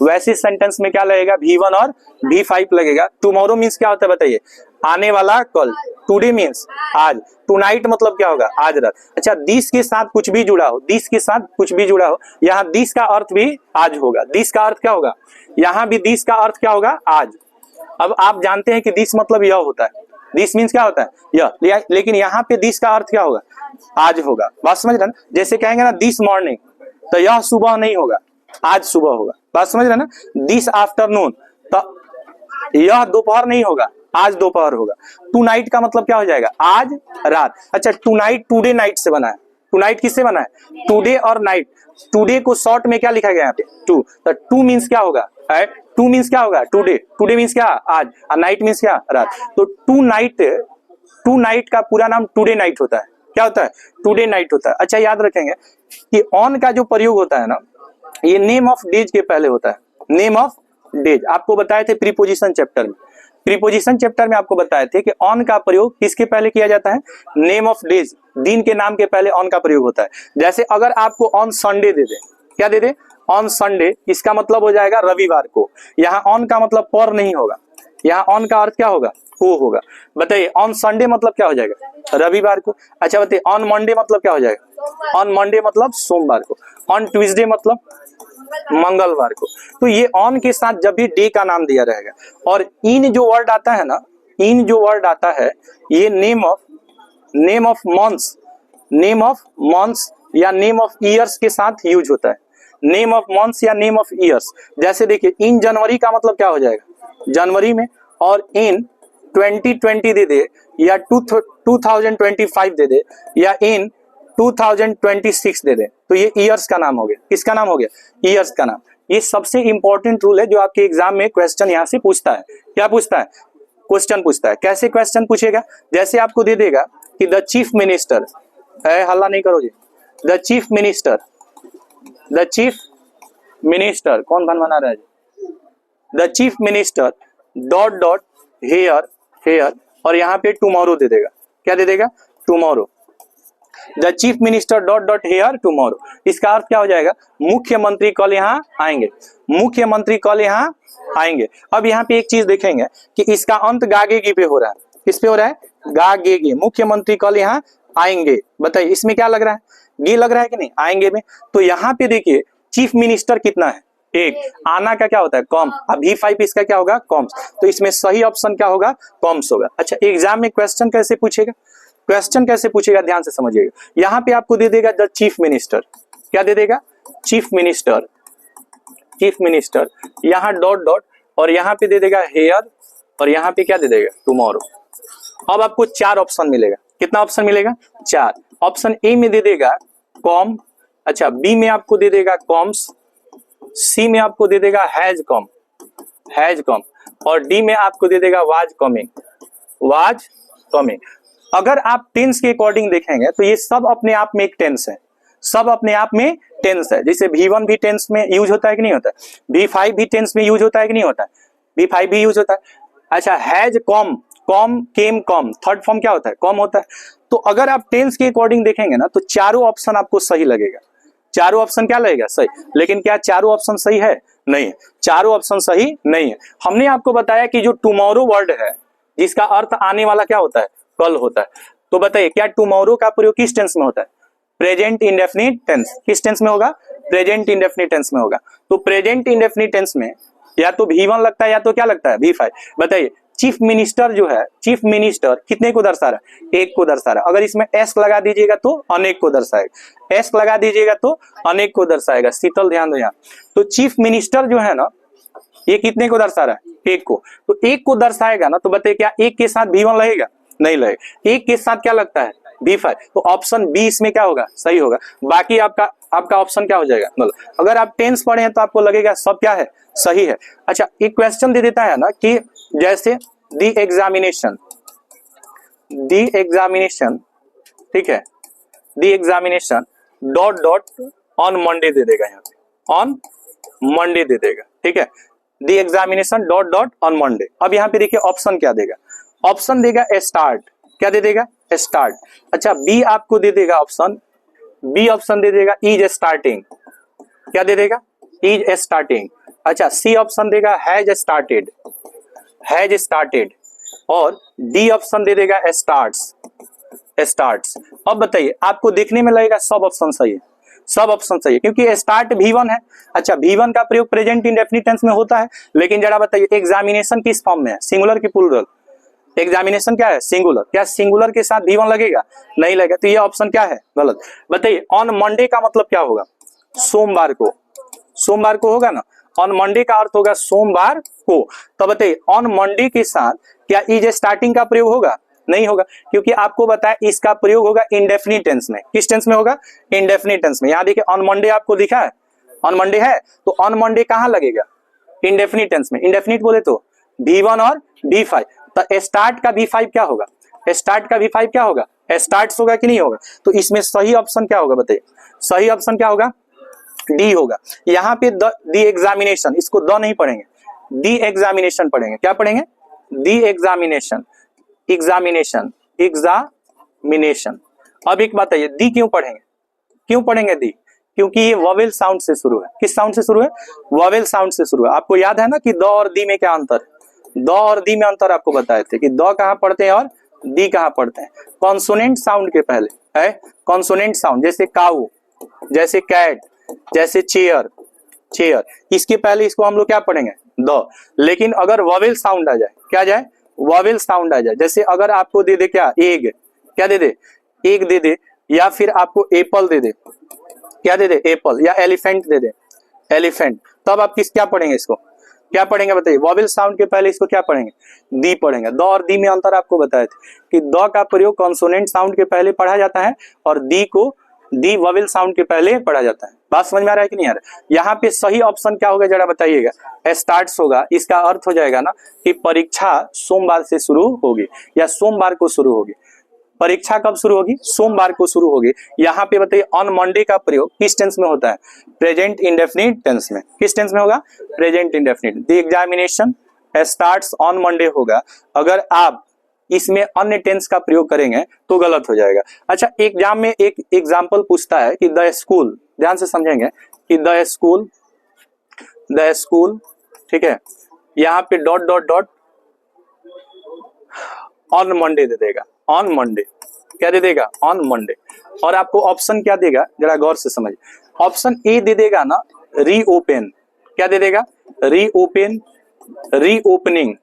वैसे सेंटेंस में क्या लगेगा? V1 और V5 लगेगा। टुमारो मीन्स क्या होता है बताइए? आने वाला कल। टुडे मीन्स आज। टू नाइट मतलब क्या होगा? आज रात। अच्छा, दिस के साथ कुछ भी जुड़ा हो, दिस के साथ कुछ भी जुड़ा हो, यहाँ दिस का अर्थ भी आज होगा। दिस का अर्थ क्या होगा? यहाँ भी दिस का अर्थ क्या होगा? आज। अब आप जानते हैं कि दिस मतलब यह होता है, दिस मीन्स क्या होता है? यह। लेकिन यहाँ पे दिस का अर्थ क्या होगा? आज होगा। बात समझ रहे ना? जैसे कहेंगे ना दिस मॉर्निंग, तो यह सुबह नहीं होगा, आज सुबह होगा। बात समझ रहे ना? दिस आफ्टरनून, तो यह दोपहर नहीं होगा, आज दोपहर होगा। टू नाइट का मतलब क्या हो जाएगा? आज रात। अच्छा, टू नाइट टुडे नाइट से बना है। टू नाइट किससे बना है? टुडे और नाइट। टुडे को शॉर्ट में क्या लिखा गया यहाँ पे? टू। तो टू मीन्स क्या होगा? टू मीन्स क्या होगा? टुडे। टुडे मीन्स क्या? आज। और नाइट मीन्स क्या? रात। तो टू नाइट का पूरा नाम टुडे नाइट होता है। क्या होता है? टुडे नाइट होता है। अच्छा, याद रखेंगे कि ऑन का जो प्रयोग होता है ना, ये नेम ऑफ डेज के पहले होता है। नेम ऑफ डेज आपको बताए थे प्रीपोजिशन चैप्टर में। प्रीपोजिशन चैप्टर में आपको बताए थे कि ऑन का प्रयोग किसके पहले किया जाता है? नेम ऑफ डेज, दिन के नाम के पहले ऑन का प्रयोग होता है। जैसे अगर आपको ऑन संडे दे दे, क्या दे दे? ऑन संडे, इसका मतलब हो जाएगा रविवार को। यहाँ ऑन का मतलब पर नहीं होगा, यहाँ ऑन का अर्थ क्या होगा? को होगा। बताइए ऑन संडे मतलब क्या हो जाएगा? रविवार को। अच्छा बताइए ऑन मंडे मतलब क्या हो जाएगा? ऑन मंडे मतलब सोमवार को। ऑन ट्यूसडे मतलब मंगलवार को। तो ये ऑन के साथ जब भी डे का नाम दिया रहेगा, और इन जो वर्ड आता है ना, इन जो वर्ड आता है, ये नेम ऑफ मंथ्स या नेम ऑफ ईयर्स के साथ यूज होता है। नेम ऑफ मंथ्स या नेम ऑफ ईयर्स। जैसे देखिए इन जनवरी का मतलब क्या हो जाएगा? जनवरी में। और इन 2020 दे दे, या 2025 दे दे, या इन 2026 दे दे, तो ये ईयर्स का नाम हो गया। किसका नाम हो गया? ईयर्स का नाम। ये सबसे इंपॉर्टेंट रूल है जो आपके एग्जाम में क्वेश्चन यहां से पूछता है। क्या पूछता है? क्वेश्चन पूछता है। कैसे क्वेश्चन पूछेगा? जैसे आपको दे देगा कि द चीफ मिनिस्टर, हल्ला नहीं करो जी, the chief minister, the chief minister, कौन बन बना रहा है? The chief minister dot dot here here, और यहाँ पे टुमारो दे देगा। क्या दे देगा? Tomorrow. The chief minister dot dot here tomorrow. इसका अर्थ क्या हो जाएगा? मुख्यमंत्री कल यहाँ आएंगे, मुख्यमंत्री कल यहाँ आएंगे। अब यहाँ पे एक चीज देखेंगे कि इसका अंत गागेगी पे हो रहा है। किस पे हो रहा है? गागेगी। मुख्यमंत्री कल यहाँ आएंगे। बताइए इसमें क्या लग रहा है? गे लग रहा है कि नहीं? आएंगे में। तो यहाँ पे देखिए चीफ मिनिस्टर कितना है? एक। आना का क्या होता है? कॉम। अब V5 इसका क्या होगा? कॉम्स। तो इसमें सही ऑप्शन क्या होगा? कॉम्स होगा। अच्छा, एग्जाम में क्वेश्चन कैसे पूछेगा? क्वेश्चन कैसे पूछेगा ध्यान से समझिएगा। यहाँ पे आपको दे देगा द चीफ मिनिस्टर। क्या दे देगा? चीफ मिनिस्टर, चीफ मिनिस्टर, यहाँ डॉट डॉट, और यहाँ पे दे देगा हेयर, और यहाँ पे क्या दे देगा? टुमारो। अब आपको 4 ऑप्शन मिलेगा। कितना ऑप्शन मिलेगा? 4। ऑप्शन ए में दे देगा कॉम, अच्छा बी में आपको दे देगा कॉम्स, सी में आपको दे देगा हैज कम, हैज कम, और डी में आपको दे देगा वाज कमिंग, वाज कमिंग। अगर आप टेंस के अकॉर्डिंग देखेंगे तो ये सब अपने आप में एक टेंस है, सब अपने आप में टेंस है। जैसे V1 भी टेंस में यूज होता है कि नहीं होता है? V5 भी टेंस में यूज होता है कि नहीं होता है? V5 भी यूज होता है। अच्छा, has com, com came com, third form क्या होता है? कॉम होता है। तो अगर आप टेंस के अकॉर्डिंग देखेंगे ना तो चारों ऑप्शन आपको सही लगेगा। चारों ऑप्शन क्या लगेगा? सही। लेकिन क्या चारों ऑप्शन सही है? नहीं है, चारों ऑप्शन सही नहीं है। हमने आपको बताया कि जो टुमारो वर्ड है जिसका अर्थ आने वाला क्या होता है? कल होता है। तो बताइए क्या टुमारो का प्रयोग किस टेंस में होता है? Present indefinite tense. किस टेंस में होगा? प्रेजेंट इंडेफिनिट टेंस में होगा। तो प्रेजेंट इंडेफिनिट टेंस में या तो V1 लगता है या तो क्या लगता है? V5। बताइए चीफ मिनिस्टर जो है, चीफ मिनिस्टर कितने को दर्शा रहा है? एक को दर्शा रहा है। अगर इसमें एस लगा दीजिएगा तो अनेक को दर्शाएगा, एस लगा दीजिएगा तो अनेक को दर्शाएगा। शीतल ध्यान दो यहाँ। तो चीफ मिनिस्टर जो है ना ये कितने को दर्शा रहा है? एक को। तो एक को दर्शाएगा ना, तो बताइए क्या एक के साथ V1 लगेगा? नहीं लगेगा। एक के साथ क्या लगता है? V5। तो ऑप्शन बी इसमें क्या होगा? सही होगा। बाकी आपका ऑप्शन क्या हो जाएगा? मतलब अगर आप टेंस पढ़े हैं तो आपको लगेगा सब क्या है? सही है। अच्छा, एक क्वेश्चन दे देता है ना कि जैसे दी एग्जामिनेशन, दी एग्जामिनेशन, ठीक है, the examination dot dot on Monday दे देगा। यहाँ पे ऑन मंडे दे देगा, ठीक है, the examination dot dot on Monday. अब यहाँ पे देखिए ऑप्शन क्या देगा? ऑप्शन देगा स्टार्ट। क्या दे देगा? स्टार्ट। अच्छा, बी आपको दे देगा ऑप्शन, बी ऑप्शन दे देगा इज स्टार्टिंग। क्या दे देगा? Is starting. अच्छा, सी ऑप्शन देगा हैज स्टार्टेड, हैज स्टार्टेड, और डी ऑप्शन दे देगा स्टार्ट्स, स्टार्ट्स। अब बताइए आपको देखने में लगेगा सब ऑप्शन सही है, सब ऑप्शन सही है क्योंकि स्टार्ट V1 है। अच्छा, V1 का प्रयोग प्रेजेंट इंडेफिनिट टेंस में होता है, लेकिन जरा बताइए एग्जामिनेशन किस फॉर्म में है? सिंगुलर की प्लूरल? एग्जामिनेशन क्या है? सिंगुलर। क्या सिंगुलर के साथ V1 लगेगा? नहीं लगेगा। तो ये ऑप्शन क्या है? गलत। बताइए ऑन मंडे का मतलब क्या होगा? सोमवार को, सोमवार को होगा ना। ऑन मंडे का अर्थ होगा सोमवार को। तो बताइए ऑन मंडे के साथ क्या इज स्टार्टिंग का प्रयोग होगा? नहीं होगा, क्योंकि आपको बताया इसका प्रयोग होगा इंडेफिनिट टेंस में। किस टेंस में होगा? इंडेफिनिट टेंस में। यहाँ देखिए ऑन मंडे आपको दिखा है, ऑन मंडे है, तो ऑन मंडे कहाँ लगेगा? इंडेफिनिट टेंस में। इंडेफिनिट बोले तो V1 और V5। तो स्टार्ट का V5 क्या होगा? स्टार्ट का V5 क्या होगा? स्टार्ट्स होगा कि नहीं होगा? तो इसमें सही ऑप्शन क्या होगा? बताइए सही ऑप्शन क्या होगा? डी होगा। यहाँ पे दी एग्जामिनेशन, इसको द नहीं पढ़ेंगे, दी एग्जामिनेशन पढ़ेंगे। क्या पढ़ेंगे? दी एग्जामिनेशन, एग्जामिनेशन, एग्जामिनेशन। अब एक बात है, दी क्यों पढ़ेंगे? क्यों पढ़ेंगे दी? क्योंकि ये वॉवेल साउंड से शुरू है। किस साउंड से शुरू है? वॉवेल साउंड से शुरू है। आपको याद है ना कि द और दी में क्या अंतर है? द और दी में अंतर आपको बताए थे कि द कहाँ पढ़ते हैं और दी कहाँ पढ़ते हैं। कॉन्सोनेंट साउंड के पहले है कॉन्सोनेंट साउंड, जैसे काऊ, जैसे कैट, जैसे चेयर, चेयर, इसके पहले इसको हम लोग क्या पढ़ेंगे? द। लेकिन अगर वॉवेल साउंड आ जाए, क्या जाए? वॉवेल साउंड आ जाए। जैसे अगर आपको दे दे क्या? एग, क्या दे दे? एग दे दे, या फिर आपको एप्पल दे दे, क्या दे दे? एप्पल, या एलिफेंट दे दे, एलिफेंट, तब आप क्या पढ़ेंगे इसको? क्या पढ़ेंगे बताइए, वॉवेल साउंड के पहले इसको क्या पढ़ेंगे, दी पढ़ेंगे। द और दी में अंतर आपको बताए थे कि द का प्रयोग कॉन्सोनेंट साउंड के पहले पढ़ा जाता है और दी को दी वॉवेल साउंड के पहले पढ़ा जाता है। बात समझ में आ रहा है कि नहीं आ रहा है? यहाँ पे सही ऑप्शन क्या होगा जरा बताइएगा, स्टार्ट्स होगा। इसका अर्थ हो जाएगा ना कि परीक्षा सोमवार से शुरू होगी या सोमवार को शुरू होगी। परीक्षा कब शुरू होगी, सोमवार को शुरू होगी। यहाँ पे बताइए ऑन मंडे का प्रयोग किस टेंस में होता है, प्रेजेंट इंडेफिनिट टेंस में। किस टेंस में होगा, present indefinite. The examination starts on Monday होगा। अगर आप इसमें अन्य टेंस का प्रयोग करेंगे तो गलत हो जाएगा। अच्छा, एग्जाम में एक एग्जाम्पल पूछता है कि द स्कूल, ध्यान से समझेंगे कि द स्कूल, ठीक है, यहाँ पे dot dot dot on Monday दे देगा, ऑन मंडे क्या दे देगा, ऑन मंडे। और आपको ऑप्शन क्या देगा जरा गौर से समझिए, ऑप्शन ए दे देगा ना रीओपन, क्या दे देगा, reopen, reopening,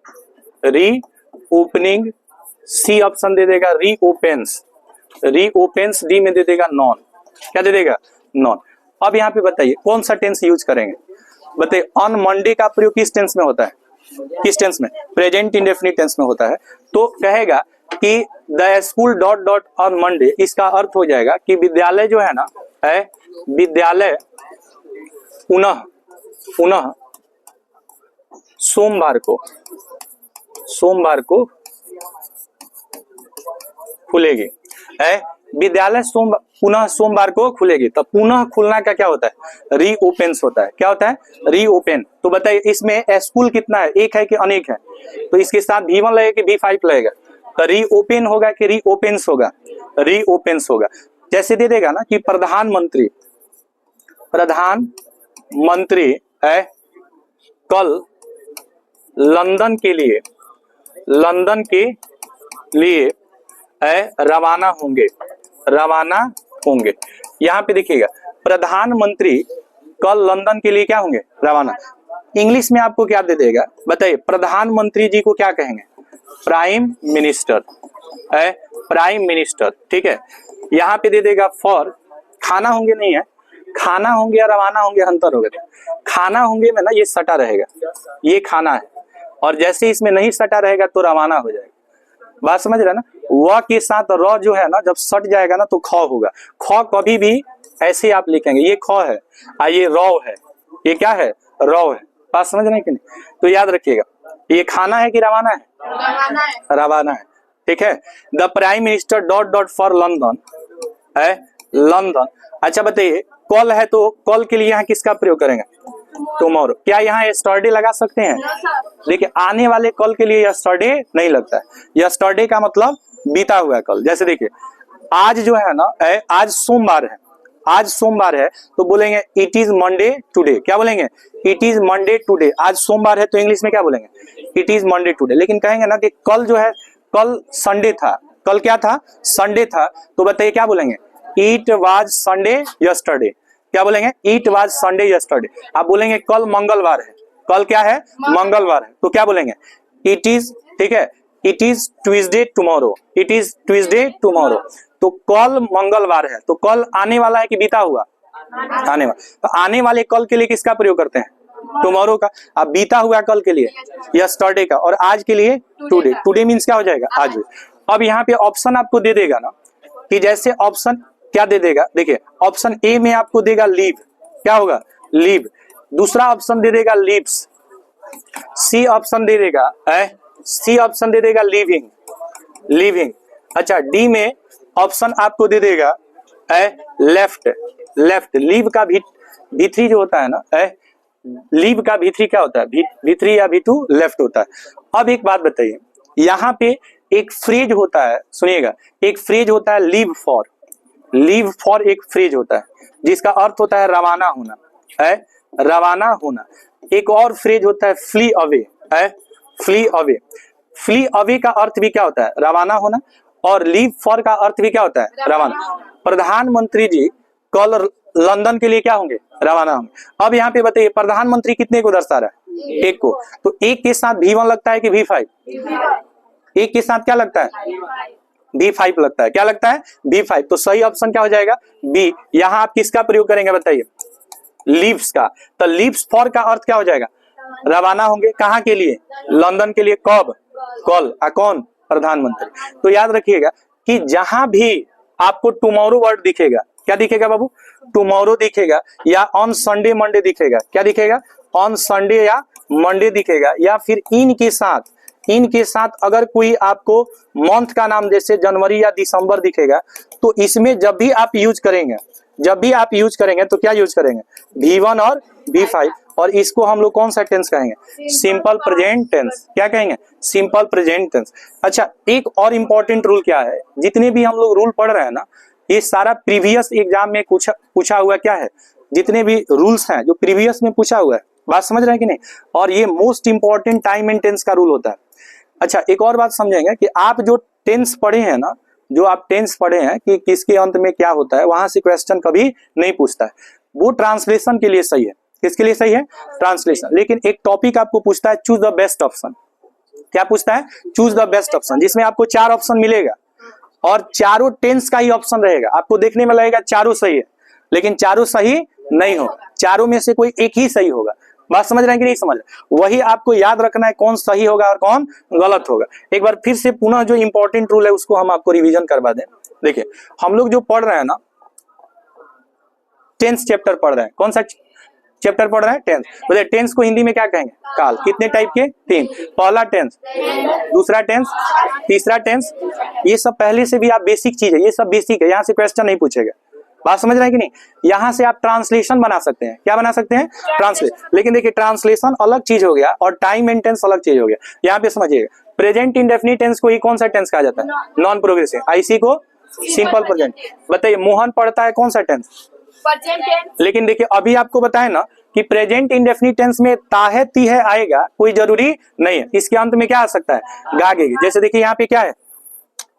reopening. C option दे देगा रीओपेंस, रीओपेंस। डी में दे देगा नॉन, क्या दे देगा, नॉन। अब यहाँ पे बताइए कौन सा टेंस यूज करेंगे, बताइए ऑन मंडे का प्रयोग किस टेंस में होता है, किस टेंस में, प्रेजेंट इंडेफिनिट टेंस में होता है। तो कहेगा कि the school dot dot on Monday, इसका अर्थ हो जाएगा कि विद्यालय जो है ना, है विद्यालय पुनः सोमवार को खुलेगी, है विद्यालय पुनः सोमवार को खुलेगी। तो पुनः खुलना का क्या होता है, रीओपेंस होता है। क्या होता है, रीओपेन। तो बताइए इसमें स्कूल कितना है, एक है कि अनेक है, तो इसके साथ V1 लगेगा कि V5 लगेगा, तो रीओपेन होगा कि रीओपेंस होगा, रीओपेंस होगा। जैसे दे देगा ना कि प्रधानमंत्री है कल लंदन के लिए रवाना होंगे। यहाँ पे देखिएगा प्रधानमंत्री कल लंदन के लिए क्या होंगे, रवाना। इंग्लिश में आपको क्या दे देगा बताइए, प्रधानमंत्री जी को क्या कहेंगे, प्राइम मिनिस्टर, है प्राइम मिनिस्टर, ठीक है। यहाँ पे दे देगा फॉर, खाना होंगे नहीं है, खाना होंगे या रवाना होंगे अंतर होगा। खाना होंगे में ना ये सटा रहेगा, ये खाना है, और जैसे इसमें नहीं सटा रहेगा तो रवाना हो जाएगा। बात समझ रहे ना, व के साथ र जो है ना जब सट जाएगा ना तो ख होगा। ख कभी भी ऐसे आप लिखेंगे, ये ख है और ये रौ है, ये क्या है, रौ है। बात समझ रहे हैं कि नहीं, तो याद रखिएगा ये खाना है कि रवाना है, रवाना है, ठीक है। The prime minister dot dot for London, है लंदन। अच्छा बताइए कल है तो कल के लिए यहाँ किसका प्रयोग करेंगे, टुमारो। क्या यहाँ यस्टरडे लगा सकते हैं, देखिए आने वाले कल के लिए यस्टरडे नहीं लगता है, यस्टरडे का मतलब बीता हुआ कल। जैसे देखिए आज जो है ना, आज सोमवार है, आज सोमवार है तो बोलेंगे इट इज मंडे टुडे, क्या बोलेंगे, इट इज मंडे टुडे। आज सोमवार है तो इंग्लिश में क्या बोलेंगे, इट इज मंडे टुडे। लेकिन कहेंगे ना कि कल जो है, कल संडे था, कल क्या था, संडे था, तो बताइए क्या बोलेंगे, इट वाज संडे यस्टरडे, क्या बोलेंगे, इट वाज संडे यस्टरडे। आप बोलेंगे कल मंगलवार है, कल क्या है, मंगलवार है, तो क्या बोलेंगे, इट इज, ठीक है, it is Tuesday tomorrow, it is Tuesday tomorrow. तो कल मंगलवार है तो कल आने वाला है कि बीता हुआ, आने वाला। तो आने वाले कल के लिए किसका प्रयोग करते हैं, टुमारो का। अब बीता हुआ कल के लिए यस्टरडे का, और आज के लिए टुडे। टुडे मीन्स क्या हो जाएगा, आज। अब यहाँ पे ऑप्शन आपको दे देगा ना कि जैसे ऑप्शन क्या दे देगा, देखिए ऑप्शन ए में आपको देगा लीव, क्या होगा, लीव। दूसरा ऑप्शन दे देगा लीव्स, सी ऑप्शन दे देगा, सी ऑप्शन दे देगा लिविंग, लिविंग। अच्छा डी में ऑप्शन आपको दे देगा लेफ्ट, लेफ्ट। लीव का V3 जो होता है ना, लीव का V3 क्या होता है, V3 या V2 लेफ्ट होता है। अब एक बात बताइए, यहाँ पे एक फ्रेज होता है, सुनिएगा, एक फ्रेज होता है लीव फॉर, लीव फॉर एक फ्रेज होता है जिसका अर्थ होता है रवाना होना, है रवाना होना। एक और फ्रेज होता है फ्ली अवे, है फ्ली अवे। फ्ली अवे का अर्थ भी क्या होता है, रवाना होना, और लीव फॉर का अर्थ भी क्या होता है, रवाना। प्रधानमंत्री जी कल लंदन के लिए क्या होंगे, रवाना होंगे। अब यहाँ पे बताइए प्रधानमंत्री कितने को दर्शा रहा है, एक को, तो एक के साथ V1 लगता है कि V5, एक के साथ क्या लगता है, V5 लगता है, क्या लगता है, V5। तो सही ऑप्शन क्या हो जाएगा, बी। यहाँ आप किसका प्रयोग करेंगे बताइए, लीव्स का। तो लीव्स फॉर का अर्थ क्या हो जाएगा, रवाना होंगे कहाँ के लिए? लंदन के लिए। कब? कल। कौन? प्रधानमंत्री। तो याद रखिएगा कि जहां भी आपको टुमारो वर्ड दिखेगा, क्या दिखेगा बाबू? टुमारो दिखेगा, या ऑन संडे मंडे दिखेगा। क्या दिखेगा? ऑन संडे या मंडे दिखेगा, या फिर इनके साथ अगर कोई आपको मंथ का नाम जैसे जनवरी या दिसंबर दिखेगा, तो इसमें जब भी आप यूज करेंगे तो क्या यूज करेंगे? V1 और V5। और इसको हम लोग कौन सा टेंस कहेंगे? Simple present tense. क्या कहेंगे? Simple present tense. अच्छा, एक और इंपॉर्टेंट रूल क्या है? जितने भी हम लोग रूल पढ़ रहे हैं ना, ये सारा प्रीवियस एग्जाम में पूछा हुआ क्या है? जितने भी रूल्स हैं जो प्रीवियस में पूछा हुआ है, बात समझ रहे हैं कि नहीं? और ये most important time and tense का रूल होता है। अच्छा, एक और बात समझेंगे कि आप जो टेंस पढ़े हैं ना, जो आप टेंस पढ़े हैं कि किसके अंत में क्या होता है, वहां से क्वेश्चन कभी नहीं पूछता है। वो ट्रांसलेशन के लिए सही है। किसके लिए सही है? ट्रांसलेशन। लेकिन एक टॉपिक आपको पूछता है चूज द बेस्ट ऑप्शन। क्या पूछता है? चूज द बेस्ट ऑप्शन, जिसमें आपको 4 ऑप्शन मिलेगा और चारों टेंस का ही ऑप्शन रहेगा। आपको देखने में लगेगा चारों सही है, लेकिन चारों सही नहीं हो, चारों में से कोई एक ही सही होगा। बात समझ रहे हैं कि नहीं समझ रहे? वही आपको याद रखना है कौन सही होगा और कौन गलत होगा। एक बार फिर से पुनः जो इंपॉर्टेंट रूल है उसको हम आपको रिवीजन करवा दें। देखिए, हम लोग जो पढ़ रहे हैं ना, टेंस चैप्टर पढ़ रहे हैं। कौन सा चैप्टर पढ़ रहे हैं? टेंस। बोले टेंस को हिंदी में क्या कहेंगे? काल। कितने टाइप के? 3। पहला टेंस, दूसरा टेंस, तीसरा टेंस। ये सब पहले से भी आप बेसिक चीज है, ये सब बेसिक है, यहाँ से क्वेश्चन नहीं पूछेगा। बात समझ रहे हैं कि नहीं? यहां से आप ट्रांसलेशन बना सकते हैं। क्या बना सकते हैं? ट्रांसलेशन। लेकिन देखिए, ट्रांसलेशन अलग चीज हो गया और टाइम एंड टेंस अलग चीज हो गया। यहाँ पे समझिएगा, प्रेजेंट इंडेफिनिट टेंस को ही कौन सा टेंस कहा जाता है? Non progressive. इसी को सिंपल प्रेजेंट। बताइए, मोहन पढ़ता है कौन सा टेंस? लेकिन देखिए, अभी आपको बताया ना कि प्रेजेंट इंडेफिनिट टेंस में ताहे तीहे आएगा, कोई जरूरी नहीं है। इसके अंत में क्या आ सकता है? गागेगी। जैसे देखिए यहाँ पे क्या है?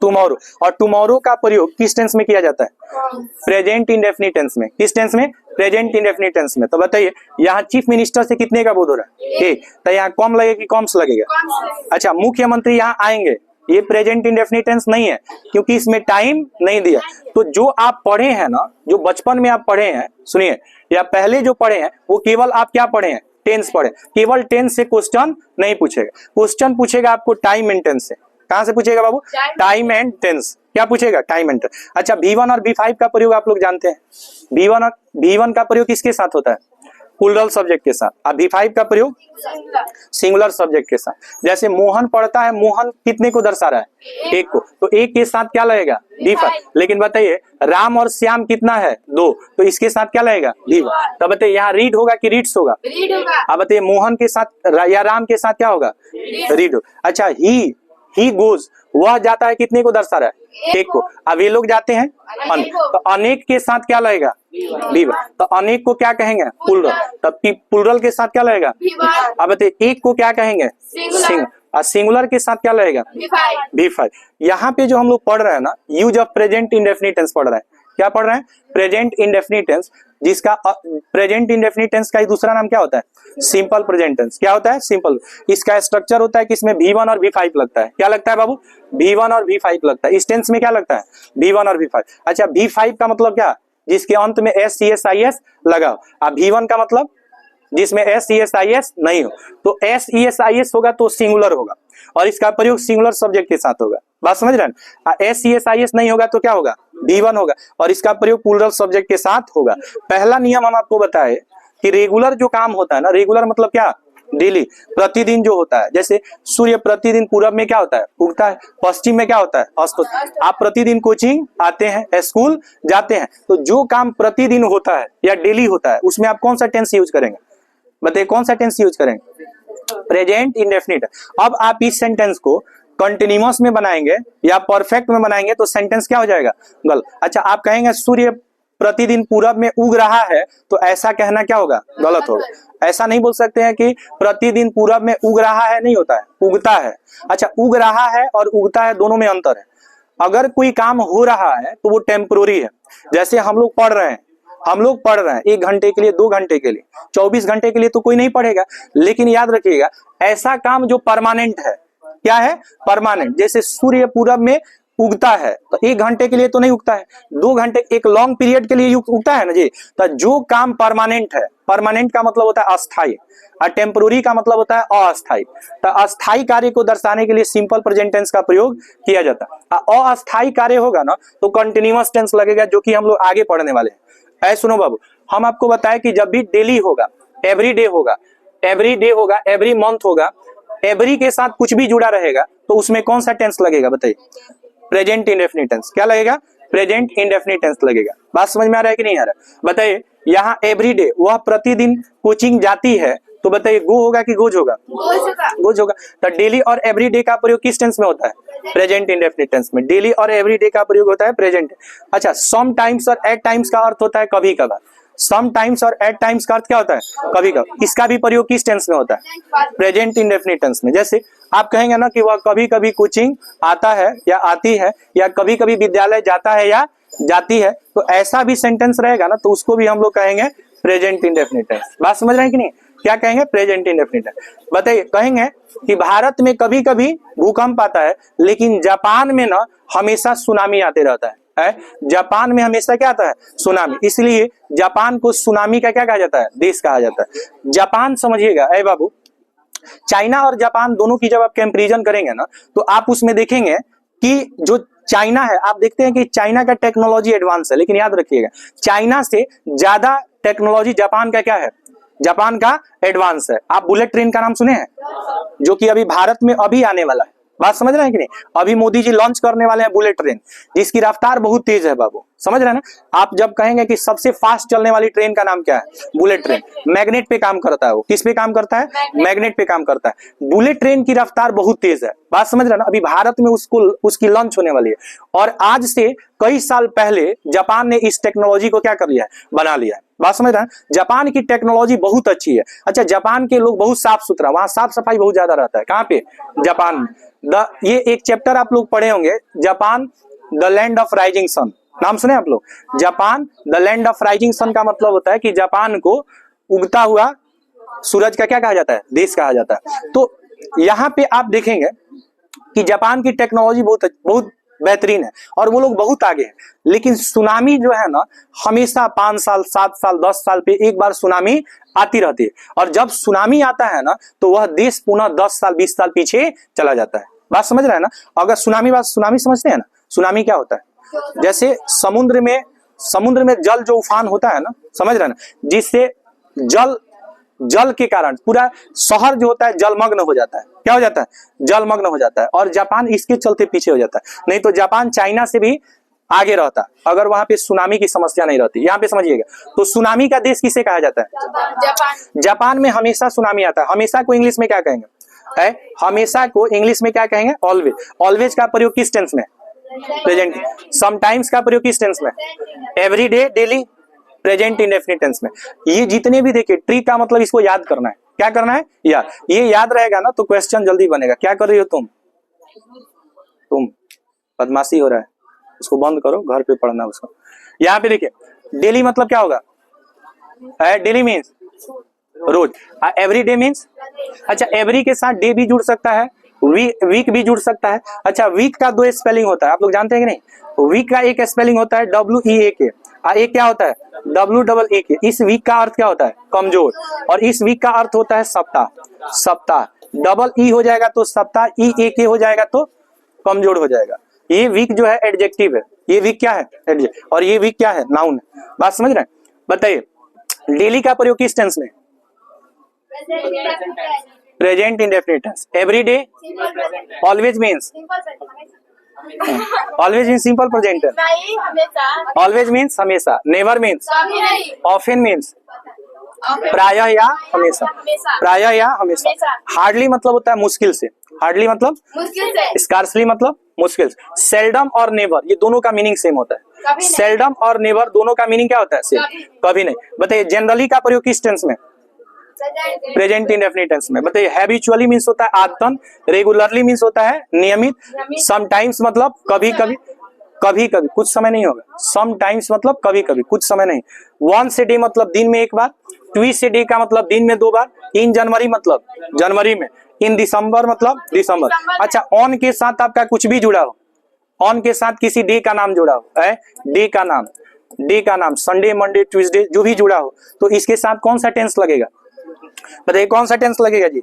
टुमारो। और टुमारो का प्रयोग किस टेंस में किया जाता है? प्रेजेंट इंडेफिनिट टेंस में। किस टेंस में? प्रेजेंट इंडेफिनिट टेंस में। तो बताइए, यहाँ चीफ मिनिस्टर से कितने का बोध हो रहा है? 1। तो यहाँ कम लगेगा कि कम लगेगा? अच्छा, मुख्यमंत्री यहाँ आएंगे, ये प्रेजेंट इंडेफिनिट टेंस नहीं है, क्योंकि इसमें टाइम नहीं दिया। तो जो आप पढ़े हैं ना, जो बचपन में आप पढ़े हैं, सुनिए, या पहले जो पढ़े हैं, वो केवल आप क्या पढ़े हैं? टेंस पढ़े। केवल टेंस से क्वेश्चन नहीं पूछेगा। क्वेश्चन पूछेगा आपको टाइम एंड टेंस से। कहां से पूछेगा बाबू? Time and tense. क्या पूछेगा? Time and tense. अच्छा, V1 और V5 का प्रयोग आप लोग जानते हैं। V1 का प्रयोग किसके साथ होता है? प्लूरल सब्जेक्ट के साथ। और V5 का प्रयोग सिंगुलर सब्जेक्ट के साथ। जैसे मोहन पढ़ता है, मोहन कितने को दर्शा रहा है? 1 को। तो 1 के साथ क्या लगेगा? V5। लेकिन बताइए, राम और श्याम कितना है? 2। तो इसके साथ क्या लगेगा? V1। तो बताइए, यहाँ रीड होगा कि रीड्स होगा? अब बताइए, मोहन के साथ या राम के साथ क्या होगा? रीड होगा। अच्छा, ही गोज, वह जाता है, कितने को दर्शा रहा है? 1 को। अब ये लोग जाते हैं अनेक, तो अनेक के साथ क्या लगेगा? V1। तो अनेक को क्या कहेंगे? प्लूरल। तब प्लूरल के साथ क्या लगेगा? अब बताइए, 1 को क्या कहेंगे? सिंगुलर। और सिंगुलर के साथ क्या लगेगा? V5। यहाँ पे जो हम लोग पढ़ रहे हैं ना, use of present indefinite tense पढ़ रहे हैं। क्या पढ़ रहे हैं? प्रेजेंट इंडेफिनिट टेंस, जिसका प्रेजेंट इंडेफिनिट टेंस का ही दूसरा नाम क्या होता है? Simple present tense. क्या होता है? सिंपल। इसका स्ट्रक्चर होता है कि इसमें V1 और V5 लगता है। क्या लगता है बाबू? V1 और V5 लगता है। इस टेंस में क्या लगता है? V1 और V5। अच्छा, V5 का मतलब क्या? जिसके अंत में SESIS लगाओ। अब V1 का मतलब जिसमें SESIS नहीं हो। तो SESIS होगा तो सिंगुलर होगा, और इसका प्रयोग सिंगुलर सब्जेक्ट के साथ होगा। बात समझ रहे हैं? SESIS नहीं होगा तो क्या होगा? V1 होगा, और इसका प्रयोग प्लूरल सब्जेक्ट के साथ होगा। पहला नियम हम आपको बताए कि रेगुलर जो काम होता है ना, रेगुलर मतलब क्या? डेली, प्रतिदिन जो होता है। जैसे सूर्य प्रतिदिन पूरब में क्या होता है? उगता है। पश्चिम में क्या होता है? अस्त होता है। आप प्रतिदिन कोचिंग आते हैं, स्कूल जाते हैं, तो जो काम प्रतिदिन होता है या डेली होता है, उसमें आप कौन सा टेंस यूज करेंगे? बताइए, कौन सा टेंस यूज करेंगे? Present indefinite. अब आप इस सेंटेंस को कंटिन्यूअस में बनाएंगे या परफेक्ट में बनाएंगे तो सेंटेंस क्या हो जाएगा? गलत। अच्छा, आप कहेंगे सूर्य प्रतिदिन पूरब में उग रहा है, तो ऐसा कहना क्या होगा? गलत होगा। ऐसा नहीं बोल सकते हैं कि प्रतिदिन पूरब में उग रहा है, नहीं होता है, उगता है। अच्छा, उग रहा है और उगता है, दोनों में अंतर है। अगर कोई काम हो रहा है तो वो टेम्पोररी है। जैसे हम लोग पढ़ रहे हैं, 1 घंटे के लिए, 2 घंटे के लिए, 24 घंटे के लिए तो कोई नहीं पढ़ेगा। लेकिन याद रखिएगा, ऐसा काम जो परमानेंट है। क्या है? परमानेंट। जैसे सूर्य पूरब में उगता है, तो 1 घंटे के लिए तो नहीं उगता है, 2 घंटे, एक लॉन्ग पीरियड के लिए उगता है ना जी। तो जो काम परमानेंट है, परमानेंट का मतलब होता है अस्थाई, और टेम्पोररी का मतलब होता है अस्थाई। तो अस्थाई कार्य को दर्शाने के लिए सिंपल प्रेजेंट टेंस का प्रयोग किया जाता है। अस्थाई कार्य होगा ना तो कंटिन्यूअस टेंस लगेगा, जो कि हम लोग आगे पढ़ने वाले हैं। ऐ सुनो बाबू, हम आपको बताएं कि जब भी डेली होगा, एवरी डे होगा, एवरी मंथ होगा, एवरी के साथ कुछ भी जुड़ा रहेगा तो उसमें कौन सा टेंस लगेगा बताइए? Present indefinite tense. क्या लगेगा? प्रेजेंट इंडेफिनिट टेंस लगेगा। बात समझ में आ रहा है कि नहीं आ रहा है? बताइए, यहाँ एवरीडे, वह प्रतिदिन कोचिंग जाती है, तो बताइए गो होगा कि गोज होगा? गोज होगा। तो डेली और एवरीडे का प्रयोग किस टेंस में होता है? प्रेजेंट इंडेफिनिट टेंस में। डेली और एवरीडे का प्रयोग होता है प्रेजेंट। अच्छा, सम टाइम्स और एट टाइम्स का अर्थ होता है कभी कभार। सम टाइम्स और एट टाइम्स का अर्थ क्या होता है? कभी कभार। इसका भी प्रयोग किस टेंस में होता है? प्रेजेंट इंडेफिनिट टेंस में। जैसे आप कहेंगे ना कि वह कभी कभी कोचिंग आता है या आती है, या कभी कभी विद्यालय जाता है या जाती है, तो ऐसा भी सेंटेंस रहेगा ना, तो उसको भी हम लोग कहेंगे प्रेजेंट इंडेफिनिट टेंस। बात समझ रहे हैं कि नहीं? क्या कहेंगे? Present indefinite tense. बताइए, कहेंगे कि भारत में कभी कभी भूकंप आता है, लेकिन जापान में ना हमेशा सुनामी आते रहता है। जापान में हमेशा क्या आता है? सुनामी। इसलिए जापान को सुनामी का क्या कहा जाता है? देश कहा जाता है। जापान समझिएगा ऐ बाबू, चाइना और जापान दोनों की जब आप कंपैरिजन करेंगे ना, तो आप उसमें देखेंगे कि जो चाइना है, आप देखते हैं कि चाइना का टेक्नोलॉजी एडवांस है, लेकिन याद रखिएगा चाइना से ज्यादा टेक्नोलॉजी जापान का क्या है? जापान का एडवांस है। आप बुलेट ट्रेन का नाम सुने हैं? जो कि अभी भारत में अभी आने वाला है। बात समझ रहे हैं कि नहीं? अभी मोदी जी लॉन्च करने वाले हैं बुलेट ट्रेन, जिसकी रफ्तार बहुत तेज है बाबू। समझ रहे हैं ना? आप जब कहेंगे कि सबसे फास्ट चलने वाली ट्रेन का नाम क्या है? Bullet train. मैग्नेट पे काम करता है वो। किस पे काम करता है? मैग्नेट पे काम करता है। बुलेट ट्रेन की रफ्तार बहुत तेज है। बात समझ रहे हैं ना? अभी भारत में उसकी लॉन्च होने वाली है, और आज से कई साल पहले जापान ने इस टेक्नोलॉजी को क्या कर लिया है? बना लिया है। बात समझ रहे हैं? जापान की टेक्नोलॉजी बहुत अच्छी है। अच्छा, जापान के लोग बहुत साफ सुथरा, वहां साफ सफाई बहुत ज्यादा रहता है। कहाँ पे? जापान में। ये एक चैप्टर आप लोग पढ़े होंगे, Japan the land of rising sun. नाम सुने आप लोग? Japan the land of rising sun का मतलब होता है कि जापान को उगता हुआ सूरज का क्या कहा जाता है? देश कहा जाता है। तो यहाँ पे आप देखेंगे कि जापान की टेक्नोलॉजी बहुत बेहतरीन है, और वो लोग बहुत आगे हैं। लेकिन सुनामी जो है ना, हमेशा 5 साल 7 साल 10 साल पे एक बार सुनामी आती रहती है, और जब सुनामी आता है ना, तो वह देश पुनः 10 साल 20 साल पीछे चला जाता है। बात समझ रहे हैं ना? अगर सुनामी समझते हैं ना? सुनामी क्या होता है? जैसे समुद्र में जल जो उफान होता है ना, समझ रहे हैं ना, जिससे जल के कारण पूरा शहर जो होता है जलमग्न हो जाता है। क्या हो जाता है? जलमग्न हो जाता है। और जापान इसके चलते पीछे हो जाता है। नहीं तो जापान चाइना से भी आगे रहता अगर वहां पे सुनामी की समस्या नहीं रहती। यहाँ पे समझिएगा, तो सुनामी का देश किसे कहा जाता है? जापान में हमेशा सुनामी आता है। हमेशा को इंग्लिश में क्या कहेंगे? हमेशा को इंग्लिश में क्या कहेंगे? ऑलवेज। ऑलवेज का प्रयोग किस टेंस में? प्रेजेंट। समटाइम्स का प्रयोग किस टेंस में? Everyday, daily, present indefinite tense में। ये जितने भी देखिए, ट्री का मतलब इसको याद करना है। क्या करना है? याद। ये याद रहेगा ना तो क्वेश्चन जल्दी बनेगा। क्या कर रही हो तुम बदमाशी हो रहा है, उसको बंद करो, घर पे पढ़ना उसको। यहाँ पे देखिए, डेली मतलब क्या होगा? डेली मीन्स रोज। एवरी डे मीन्स, अच्छा एवरी के साथ डे भी जुड़ सकता है, वीक भी जुड़ सकता है। अच्छा, वीक का 2 स्पेलिंग होता है, आप लोग जानते हैं कि नहीं? वीक का एक स्पेलिंग होता है WEAK, एक क्या होता है? WEAK। इस वीक का अर्थ क्या होता है? कमजोर। और इस वीक का अर्थ होता है सप्ताह। सप्ताह डबल ई हो जाएगा तो सप्ताह, EAK हो जाएगा तो कमजोर हो जाएगा। ये वीक जो है एडजेक्टिव है, ये वीक क्या है? एडजेक्टिव। और ये वीक क्या है? नाउन है। बात समझ रहे हैं? बताइए, डेली का प्रयोग किस टेंस में? Present indefinite tense. Every day, always means, always means simple present tense. Always means हमेशा। नेवर मीन्स, ऑफन मीन्स प्रायः या हमेशा। प्रायः या हमेशा। हार्डली मतलब होता है मुश्किल से। हार्डली मतलब मुश्किल से। स्कार्सली मतलब मुश्किल से। सेल्डम और नेवर, ये दोनों का मीनिंग सेम होता है। सेल्डम और नेवर दोनों का मीनिंग क्या होता है? सेम। कभी नहीं। बताइए, जनरली का प्रयोग किस टेंस में? प्रेजेंट इंडेफिनिट टेंस में। बताइए, हैबिचुअली मींस होता है आदतन, रेगुलरली मींस होता है नियमित, समटाइम्स मतलब कभी कभी, कभी कभी कुछ समय नहीं होगा, समटाइम्स मतलब कभी कभी कुछ समय नहीं, वंस ए डे मतलब दिन में एक बार, ट्विस ए डे का मतलब दिन में 2 बार, इन जनवरी मतलब जनवरी में, इन दिसंबर मतलब दिसंबर। अच्छा, ऑन के साथ आपका कुछ भी जुड़ा हो, ऑन के साथ किसी डे का नाम जुड़ा हो, डे का नाम संडे, मंडे, ट्यूसडे जो भी जुड़ा हो, तो इसके साथ कौन सा टेंस लगेगा? बताइए कौन सा टेंस लगेगा जी?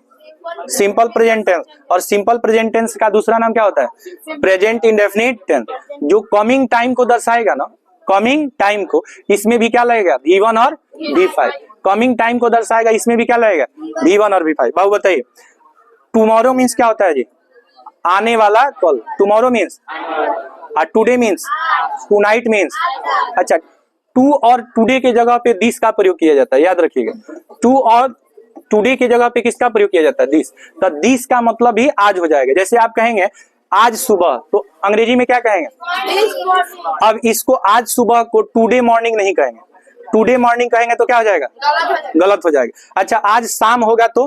Simple present tense. और सिंपल प्रेजेंट टेंस का दूसरा नाम क्या होता है? Present indefinite tense. जो कमिंग टाइम को दर्शाएगा ना, कमिंग टाइम को, इसमें भी क्या लगेगा? V1 और V5। कमिंग टाइम को दर्शाएगा, इसमें भी क्या लगेगा? V1 और V5। बाबू बताइए टुमारो मीन्स क्या होता है जी? आने वाला कल। Tomorrow means, today means, tonight means. अच्छा, टू और टुडे के जगह पे दिस का प्रयोग किया जाता है, याद रखिएगा। टू और टुडे की जगह पे किसका प्रयोग किया जाता है? दिस। तो दिस का मतलब भी आज हो जाएगा। जैसे आप कहेंगे आज सुबह, तो अंग्रेजी में क्या कहेंगे? अब इसको आज सुबह को टुडे मॉर्निंग नहीं कहेंगे, टुडे मॉर्निंग कहेंगे तो क्या हो जाएगा? गलत हो जाएगा। अच्छा, आज शाम होगा तो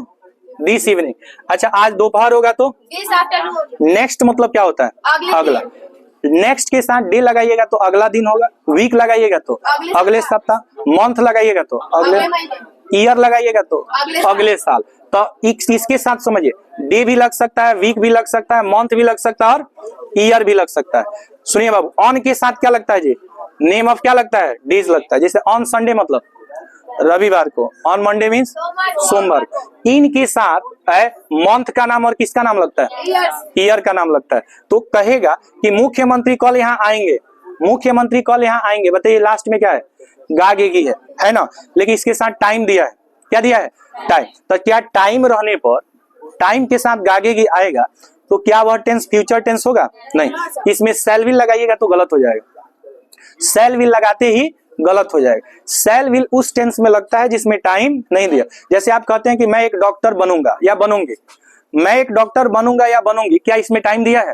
दिस इवनिंग। अच्छा, आज दोपहर होगा तो नेक्स्ट, मतलब क्या होता है? अगला। नेक्स्ट के साथ डे लगाइएगा तो अगला दिन होगा, वीक लगाइएगा तो अगले सप्ताह, मंथ लगाइएगा तो अगले, ईयर लगाइएगा तो अगले साल। तो इसके साथ समझिए, डे भी लग सकता है, वीक भी लग सकता है, मंथ भी लग सकता है और ईयर भी लग सकता है। सुनिए बाबू, ऑन के साथ क्या लगता है जी? नेम ऑफ क्या लगता है? डेज लगता है। जैसे ऑन संडे मतलब रविवार को, ऑन मंडे मीन्स सोमवार। इन के साथ है मंथ का नाम और किसका नाम लगता है? ईयर का नाम लगता है। तो कहेगा कि मुख्यमंत्री कल यहाँ आएंगे, मुख्यमंत्री कल यहाँ आएंगे। बताइए लास्ट में क्या है? गागेगी है ना, लेकिन इसके साथ टाइम दिया है। क्या दिया है? टाइम। तो क्या टाइम रहने पर टाइम के साथ गागेगी आएगा तो क्या वह टेंस फ्यूचर टेंस होगा? नहीं। इसमें शैल विल लगाइएगा तो गलत हो जाएगा। शैल विल लगाते ही गलत हो जाएगा। शैल विल उस टेंस में लगता है जिसमें टाइम नहीं दिया। जैसे आप कहते हैं कि मैं एक डॉक्टर बनूंगा या बनूंगी, मैं एक डॉक्टर बनूंगा या बनूंगी, क्या इसमें टाइम दिया है?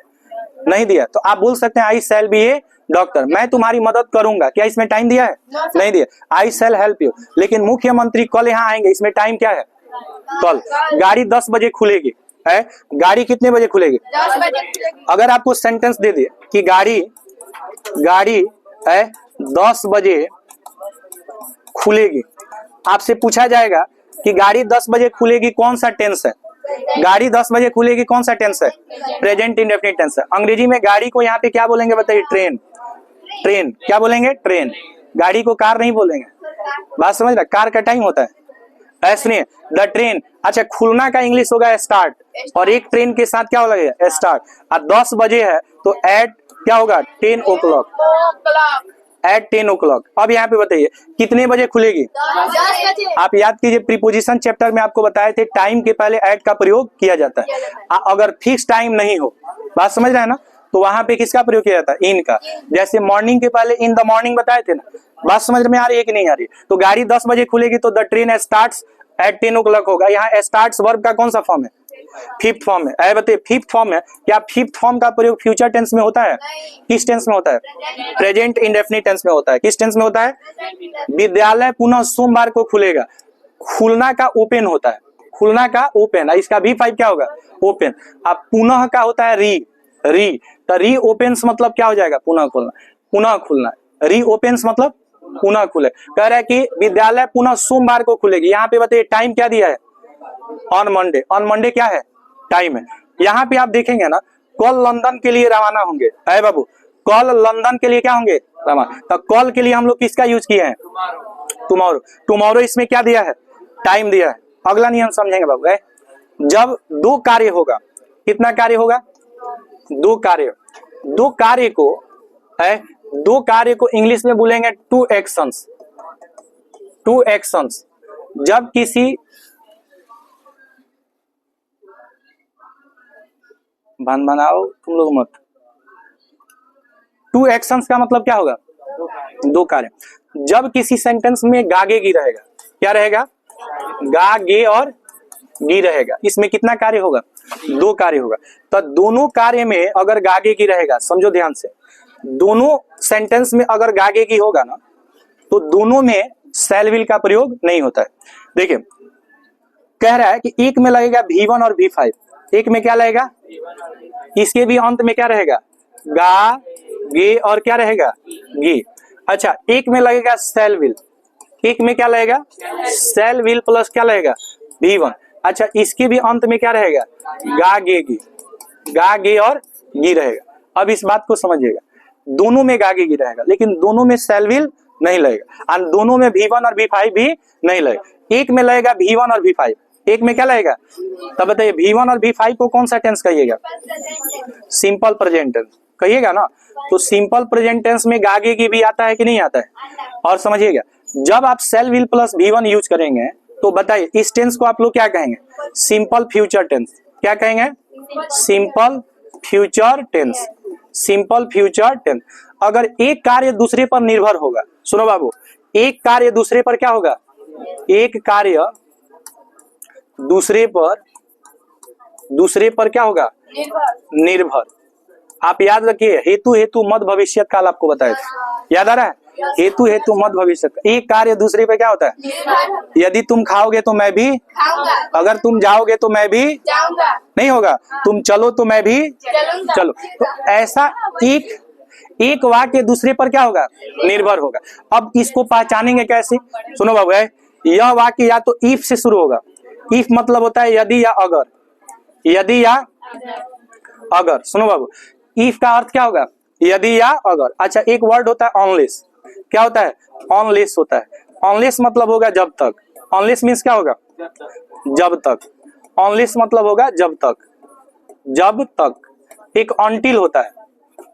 नहीं दिया। तो आप बोल सकते हैं आई शैल बी ए डॉक्टर, मैं तुम्हारी मदद करूंगा, क्या इसमें टाइम दिया है? नहीं दिया। आई शैल हेल्प यू। लेकिन मुख्यमंत्री कल यहाँ आएंगे, इसमें टाइम क्या है? कल। गाड़ी 10 बजे खुलेगी, है गाड़ी कितने बजे खुलेगी? 10 बजे। अगर आपको सेंटेंस दे दिए कि गाड़ी है 10 बजे खुलेगी, आपसे पूछा जाएगा कि गाड़ी 10 बजे खुलेगी, कौन सा टेंस है? गाड़ी 10 बजे खुलेगी, कौन सा टेंस है? प्रेजेंट इंडेफिनिट टेंस है। अंग्रेजी में गाड़ी को यहाँ पे क्या बोलेंगे बताइए? ट्रेन। ट्रेन क्या बोलेंगे? ट्रेन। गाड़ी को कार नहीं बोलेंगे। बात समझ रहा? कार का टाइम होता है, ऐसा नहीं है। The train. अच्छा, खुलना का इंग्लिश होगा स्टार्ट, और एक ट्रेन के साथ क्या लगेगा? स्टार्ट। और 10 बजे है तो एट क्या होगा? 10 o'clock। Eight 10 o'clock। अब यहाँ पे बताइए कितने बजे खुलेगी? 10 बजे। आप याद कीजिए, प्रीपोजिशन चैप्टर में आपको बताए थे टाइम के पहले एट का प्रयोग किया जाता है। अगर फिक्स टाइम नहीं हो, बात समझ रहे हैं ना, तो वहां पे किसका प्रयोग किया जाता है? इन का। जैसे मॉर्निंग के पहले इन द मॉर्निंग बताए थे ना। बात समझ में आ रही है कि नहीं आ रही? तो गाड़ी 10 बजे खुलेगी तो the train starts at 10 o'clock होगा। यहाँ स्टार्ट्स वर्ब का कौन सा फॉर्म है? फिफ्थ फॉर्म है। अरे बताइए फिफ्थ फॉर्म है, क्या फिफ्थ फॉर्म का प्रयोग फ्यूचर टेंस में होता है? किस टेंस में होता है? प्रेजेंट इंडेफिनिट टेंस में होता है। किस टेंस में होता है? विद्यालय पुनः सोमवार को खुलेगा। खुलना का ओपन होता है, खुलना का ओपन। इसका V5 क्या होगा? ओपन। अब पुनः का होता है री तो री ओपेन्स मतलब क्या हो जाएगा? पुनः खुलना। पुनः खुलना, री ओपेन्स मतलब पुनः खुले। कह रहा है कि विद्यालय पुनः सोमवार को खुलेगी। यहाँ पे बताइए टाइम क्या दिया है? On Monday. ऑन मंडे क्या है? टाइम है। यहाँ पे आप देखेंगे ना, कल लंदन के लिए रवाना होंगे। अरे बाबू, कल लंदन के लिए क्या होंगे? रवाना। तो कल के लिए हम लोग किसका यूज किए हैं? टुमारो। टुमारो इसमें क्या दिया है? टाइम दिया है। अगला नियम समझेंगे बाबू। जब दो कार्य होगा, कितना कार्य होगा? दो कार्य। दो कार्य को दो कार्य को इंग्लिश में बोलेंगे टू एक्शंस। To actions. जब किसी बनाओ तुम लोग मत। टू एक्शंस का मतलब क्या होगा? दो कार्य। जब किसी सेंटेंस में गागे गी रहेगा, क्या रहेगा? गा गे और गी रहेगा। इसमें कितना कार्य होगा? दो कार्य होगा। तो दोनों कार्य में अगर गागे गी रहेगा, समझो ध्यान से, दोनों सेंटेंस में अगर गागे गी होगा ना, तो दोनों में शैल विल का प्रयोग नहीं होता है। देखिए कह रहा है कि एक में लगेगा V1 और V5, एक में क्या लगेगा? इसके भी अंत में क्या रहेगा? गा गे और क्या रहेगा? गे। अच्छा, एक में लगेगा शैल विल, एक में क्या लगेगा? शैल विल प्लस क्या लगेगा? V1। अच्छा, इसके भी अंत में क्या रहेगा? गा गे गी, गा गे और गी रहेगा। अब इस बात को समझिएगा, दोनों में गागेगी रहेगा, लेकिन दोनों में सेल विल नहीं लगेगा, और दोनों में V1 और V5 भी नहीं लगेगा। एक में लगेगा V1 और V5, एक में क्या लगेगा? तब बताइए V1 और V5 को कौन सा टेंस कहिएगा? सिंपल प्रेजेंट टेंस कहिएगा ना। तो सिंपल प्रेजेंट टेंस में गागेगी भी आता है कि नहीं आता है? और समझिएगा, जब आप cell will plus V1 use करेंगे तो बताइए इस टेंस को आप लोग क्या कहेंगे? Simple future tense. क्या कहेंगे? Simple future tense. Simple future tense. अगर एक कार्य दूसरे पर निर्भर होगा, सुनो बाबू, एक कार्य दूसरे पर क्या होगा? एक कार्य दूसरे पर क्या होगा? निर्भर। आप याद रखिए, हेतु हेतु मद भविष्य काल आपको बताया था, याद आ रहा है? हेतु हेतु मद भविष्य। एक कार्य दूसरे पे क्या होता है? यदि तुम खाओगे तो मैं भी खाऊंगा, अगर तुम जाओगे तो मैं भी जाऊंगा, नहीं होगा, तुम चलो तो मैं भी चलूंगा। चलो। तो ऐसा एक वाक्य दूसरे पर क्या होगा? निर्भर होगा। अब इसको पहचानेंगे कैसे? सुनो बाबू, यह वाक्य या तो इफ से शुरू होगा। इफ मतलब होता है यदि या अगर, यदि या अगर। सुनो बाबू, इफ का अर्थ क्या होगा? यदि या अगर। अच्छा, एक वर्ड होता है ऑनलेस। क्या होता है? ऑनलेस होता है। ऑनलेस मतलब होगा जब तक। ऑनलेस मीन्स क्या होगा? जब तक। ऑनलेस मतलब होगा जब तक, जब तक। एक अनटिल होता है,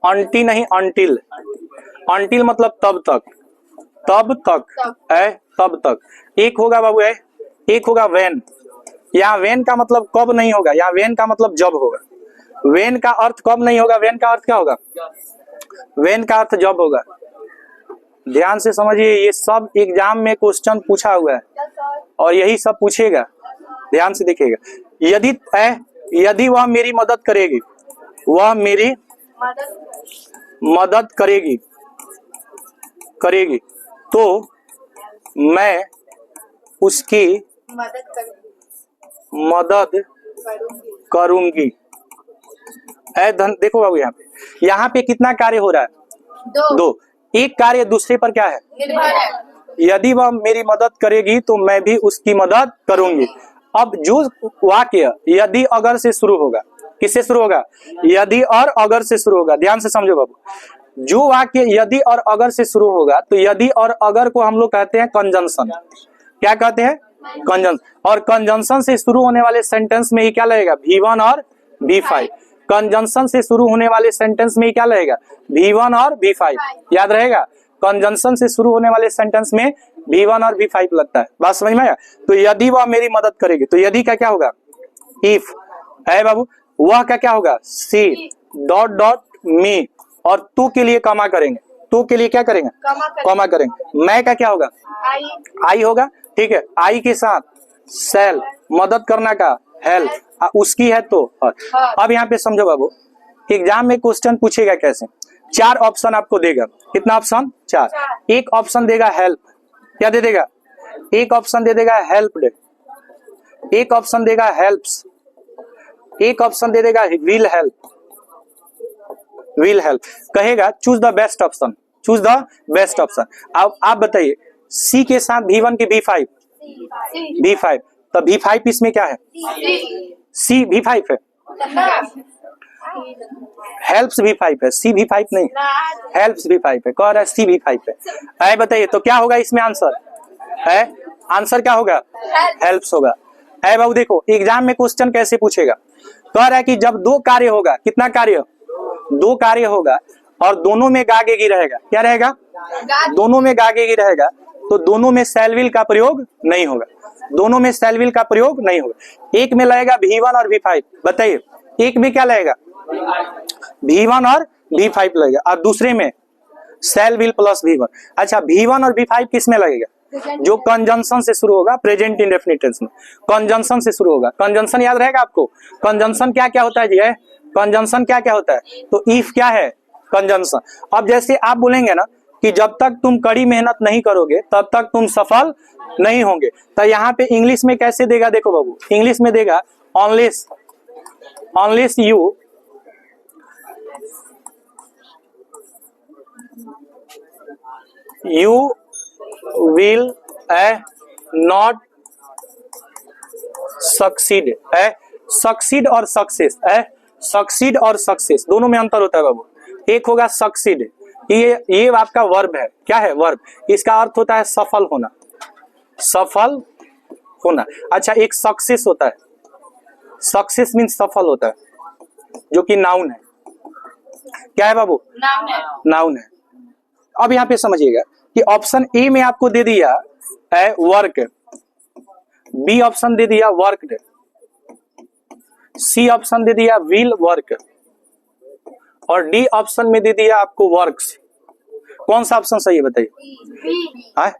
अंटी नहीं अनटिल। अनटिल मतलब तब तक, तब तक है, तब तक। एक होगा बाबू है, एक होगा वेन। यहाँ वेन का मतलब कब नहीं होगा, यहाँ वेन का मतलब जब होगा। वेन का अर्थ कब नहीं होगा, वेन का अर्थ क्या होगा? वेन का अर्थ जब होगा। ध्यान से समझिए, ये सब एग्जाम में क्वेश्चन पूछा हुआ है और यही सब पूछेगा। ध्यान से देखिएगा, यदि वह मेरी मदद करेगी, वह मेरी मदद करेगी तो मैं उसकी मदद करूंगी। देखो बाबू, यहाँ पे कितना कार्य हो रहा है? दो। एक कार्य दूसरे पर क्या है? निर्भर है। यदि वह मेरी मदद करेगी तो मैं भी उसकी मदद करूंगी। अब जो वाक्य यदि अगर से शुरू होगा, किससे शुरू होगा? यदि और अगर से शुरू होगा। ध्यान से समझो बाबू, जो वाक्य यदि और अगर से शुरू होगा तो यदि और अगर को हम लोग कहते हैं कंजंक्शन। क्या कहते हैं? कंजंक्शन। और कंजंक्शन से शुरू होने वाले सेंटेंस में ही क्या लगेगा? V1 और V5। कंजंक्शन से शुरू होने वाले सेंटेंस में ही क्या लगेगा? V1 और V5। याद रहेगा, कंजंक्शन से शुरू होने वाले सेंटेंस में V1 और V5 लगता है। बात समझ में आया? तो यदि वह मेरी मदद करेगी, तो यदि का क्या होगा? इफ है बाबू। वह का क्या होगा? She dot dot me. और तू के लिए कमा करेंगे, तू के लिए क्या करेंगे? कमा करेंगे। मैं का क्या होगा? आई होगा। ठीक है, आई के साथ सेल, मदद करना का हेल्प, उसकी है तो। अब यहाँ पे समझो बाबू, एग्जाम में क्वेश्चन पूछेगा कैसे? 4 ऑप्शन आपको देगा। कितना ऑप्शन? 4। एक ऑप्शन देगा हेल्प। क्या दे देगा? एक ऑप्शन दे देगा हेल्प्ड, एक ऑप्शन देगा हेल्प्स, एक ऑप्शन दे देगा विल हेल्प। विल हेल्प कहेगा choose the best option, choose the best option. अब आप बताइए, सी के साथ V1 की V5, V5, तो V5 इसमें क्या है? सी V5 है, हेल्प्स V5 है, सी V5 नहीं, हेल्प्स V5 है। कह रहा है सी V5 है। बताइए तो क्या होगा इसमें आंसर? है आंसर क्या होगा? हेल्प्स होगा। है बाबू, देखो एग्जाम में क्वेश्चन कैसे पूछेगा। कह रहा है कि जब 2 कार्य होगा, कितना कार्य? 2 कार्य होगा और दोनों में गागेगी रहेगा। क्या रहेगा? दोनों में गागेगी रहेगा, तो दोनों में सेल विल का प्रयोग नहीं होगा। दोनों में सेल विल का प्रयोग नहीं होगा। एक में लगेगा V1 और V5। बताइए, एक में क्या लगेगा? V1 और V5 लगेगा, और दूसरे में सेल विल प्लस V1। अच्छा, V1 और V5 किस में लगेगा? जो कंजंक्शन से शुरू होगा, प्रेजेंट इंडेफिनिट टेंस में कंजंक्शन से शुरू होगा। कंजंक्शन याद रहेगा आपको? कंजंक्शन क्या क्या होता है जी? कंजंक्शन क्या क्या होता है? तो इफ क्या है? कंजंक्शन। अब जैसे आप बोलेंगे ना कि जब तक तुम कड़ी मेहनत नहीं करोगे तब तक तुम सफल नहीं होंगे, तो यहाँ पे इंग्लिश में कैसे देगा? देखो बाबू, इंग्लिश में देगा unless you will not succeed। Succeed और सक्सेस, सक्सीड और सक्सेस दोनों में अंतर होता है बाबू। एक होगा सक्सीड, ये आपका वर्ब है। क्या है? वर्ब। इसका अर्थ होता है सफल होना, सफल होना। अच्छा, एक सक्सेस होता है, सक्सेस मीन सफल होता है, जो कि नाउन है। क्या है बाबू? नाम है। नाउन है। अब यहाँ पे समझिएगा कि ऑप्शन ए में आपको दे दिया है वर्क, बी ऑप्शन दे दिया वर्कड, सी ऑप्शन दे दिया विल वर्क, और डी ऑप्शन में दे दिया आपको वर्क्स। कौन सा ऑप्शन सही है बताइए? बी। हाँ,